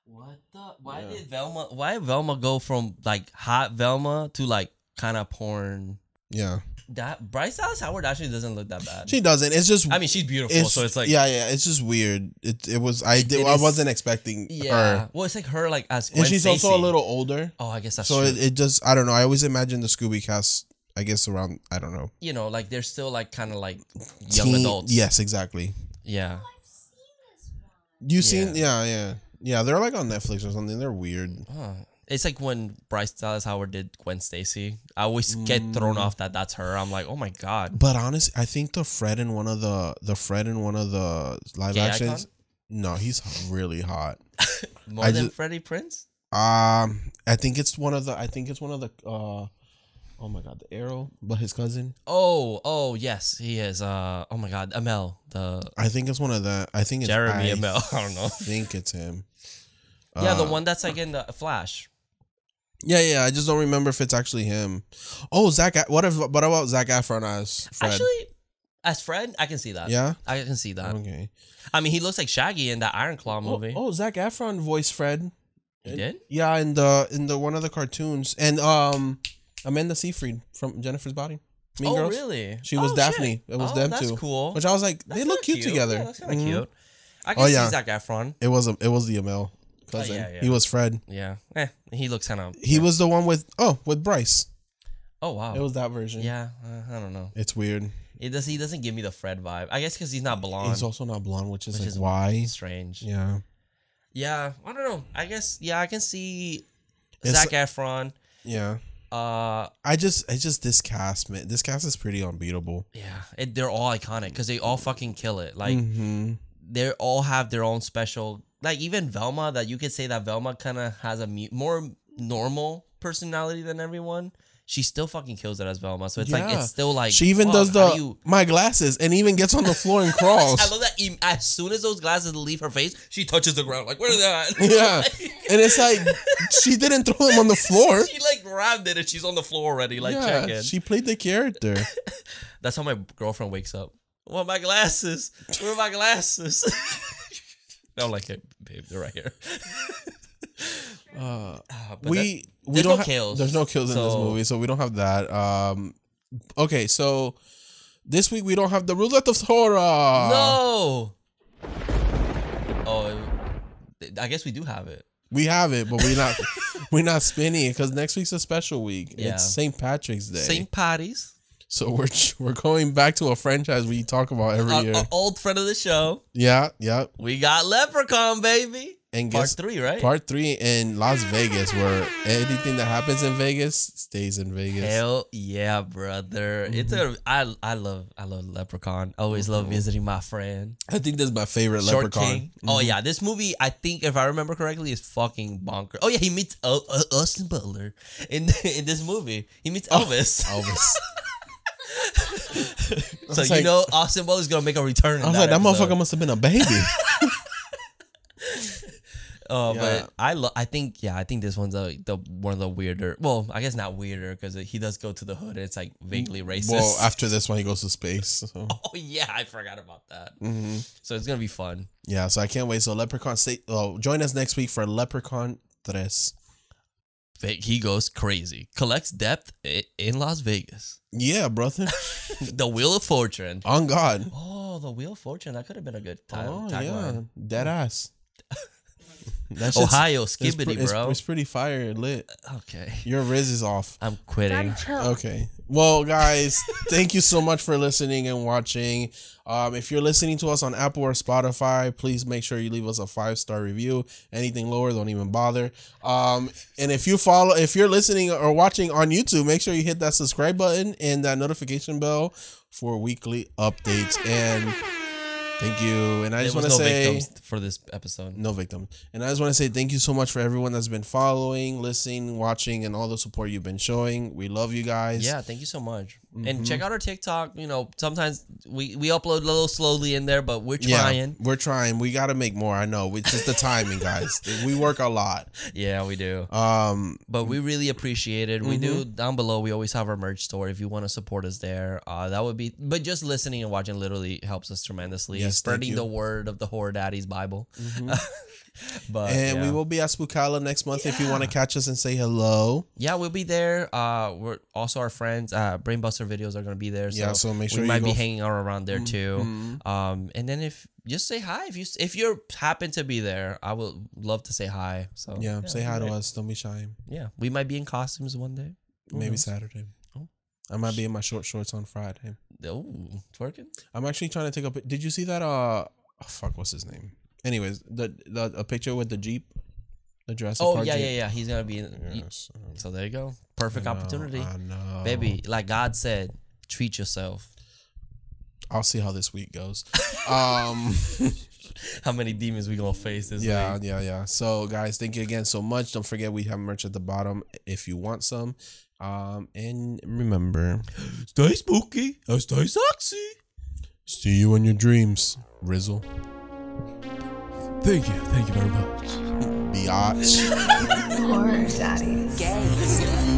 What the? Why did Velma go from like hot Velma to like kind of porn? Yeah. That Bryce Dallas Howard actually doesn't look that bad. She doesn't. It's just. I mean, she's beautiful, so it's like. Yeah. It's just weird. It was. I wasn't expecting her. Well, it's like her like as. Gwen And she's Stacy. also a little older. Oh, I guess that's so true. it just. I don't know. I always imagine the Scooby cast. I guess around. I don't know. You know, like they're still like kind of like young adults. Yes, exactly. Yeah. You seen? Yeah. They're like on Netflix or something. They're weird. It's like when Bryce Dallas Howard did Gwen Stacy. I always get thrown off that that's her. I'm like, oh my god. But honestly, I think the Fred in one of the live actions. Icon? No, he's really hot. More than Freddie Prinze? I think it's one of the. Oh my god, the Arrow, but his cousin. Oh yes, he is. Oh my god, Amel. I think it's one of the. I think it's Jeremy Amel. I don't know. I think it's him. Yeah, the one that's like in the Flash. Yeah. I just don't remember if it's actually him. Oh, What about Zac Efron as Fred? Actually, as Fred, I can see that. Yeah, I can see that. Okay. I mean, he looks like Shaggy in that Iron Claw movie. Oh, Zac Efron voiced Fred. He did? Yeah, in the one of the cartoons, and Amanda Seyfried from Jennifer's Body. Mean Girls. Really? She was Daphne. Shit. It was them that's too. Cool. Which I was like, they look cute together. Yeah, that's kind of cute. I can see Zac Efron. It was the Amel cousin. Yeah. He was Fred. Yeah. He looks kind of. He was the one with Bryce. Oh wow. It was that version. Yeah. I don't know. It's weird. He doesn't give me the Fred vibe. I guess because he's not blonde. He's also not blonde, which is why strange. Yeah. Yeah. I don't know. I guess I can see Zac Efron. Yeah. It's just this cast, man. This cast is pretty unbeatable. Yeah, they're all iconic because they all fucking kill it. Like they all have their own special. Like even Velma, that you could say that Velma kind of has a more normal personality than everyone. She still fucking kills it as Velma. So it's like it's still like she even does my glasses and even gets on the floor and crawls. I love that. As soon as those glasses leave her face, she touches the ground. Like where are they at? Yeah, and it's like she didn't throw them on the floor. She like grabbed it and she's on the floor already. Like checking. She played the character. That's how my girlfriend wakes up. Where are my glasses? Where are my glasses? I'm like, hey, babe, they're right here. We don't kills. There's no kills in this movie, so we don't have that. Okay, so this week we don't have the roulette of horror. No. Oh, I guess we do have it. We have it, but we're not spinning it because next week's a special week. Yeah. It's St. Patrick's Day. St. Patty's. So we're going back to a franchise we talk about every year. An old friend of the show. Yeah. We got Leprechaun, baby. And part 3, right? Part 3 in Las Vegas, where anything that happens in Vegas stays in Vegas. Hell yeah, brother! It's I love Leprechaun. I always love visiting my friend. I think this is my favorite Short Leprechaun. King. Oh yeah, this movie, I think if I remember correctly, is fucking bonkers. Oh yeah, he meets Austin Butler in this movie. He meets Elvis. Elvis. So you know Austin Butler's gonna make a return. I was like, that motherfucker must have been a baby. But I think this one's one of the weirder. Well, I guess not weirder because he does go to the hood. And it's like vaguely racist. Well, after this one, he goes to space. So. Oh yeah, I forgot about that. So it's gonna be fun. Yeah, so I can't wait. So Leprechaun, join us next week for Leprechaun 3. He goes crazy, collects depth in Las Vegas. Yeah, brother. The Wheel of Fortune. On God. Oh, the Wheel of Fortune. That could have been a good time. Oh yeah, dead ass. Ohio, skibbity, bro. It's pretty fire lit. Okay. Your Riz is off. I'm quitting. Okay. Well, guys, thank you so much for listening and watching. If you're listening to us on Apple or Spotify, please make sure you leave us a 5-star review. Anything lower, don't even bother. And if you're listening or watching on YouTube, make sure you hit that subscribe button and that notification bell for weekly updates. And Thank you. And I just want to say victims for this episode. No victims. And I just want to say thank you so much for everyone that's been following, listening, watching, and all the support you've been showing. We love you guys. Yeah, thank you so much. And check out our TikTok. You know, sometimes we upload a little slowly in there, but we're trying. Yeah, we're trying. We got to make more. I know. It's just the timing, guys. We work a lot. Yeah, we do. But we really appreciate it. We do. Down below, we always have our merch store. If you want to support us there, that would be. But just listening and watching literally helps us tremendously. Yes, spreading the word of the Horror Daddies Bible. But we will be at Spookala next month if you want to catch us and say hello. Yeah, we'll be there. We're also our friends. Brainbuster videos are gonna be there. So make sure we might be hanging out around there too. And then if just say hi if you happen to be there, I would love to say hi. So say hi to us. Don't be shy. Yeah, we might be in costumes one day. Maybe Saturday. I might be in my short shorts on Friday. Oh, twerking. I'm actually trying to take a. Did you see that? What's his name? Anyways, a picture with the Jeep, the Jurassic Park Jeep. Yeah. He's gonna be in. So there you go. Perfect opportunity. I know, baby. Like God said, treat yourself. I'll see how this week goes. How many demons we gonna face this week? Yeah. So guys, thank you again so much. Don't forget we have merch at the bottom if you want some. And remember, stay spooky and stay sexy. See you in your dreams, Rizzle. Thank you very much. Biatch. Horror Daddies. Gay.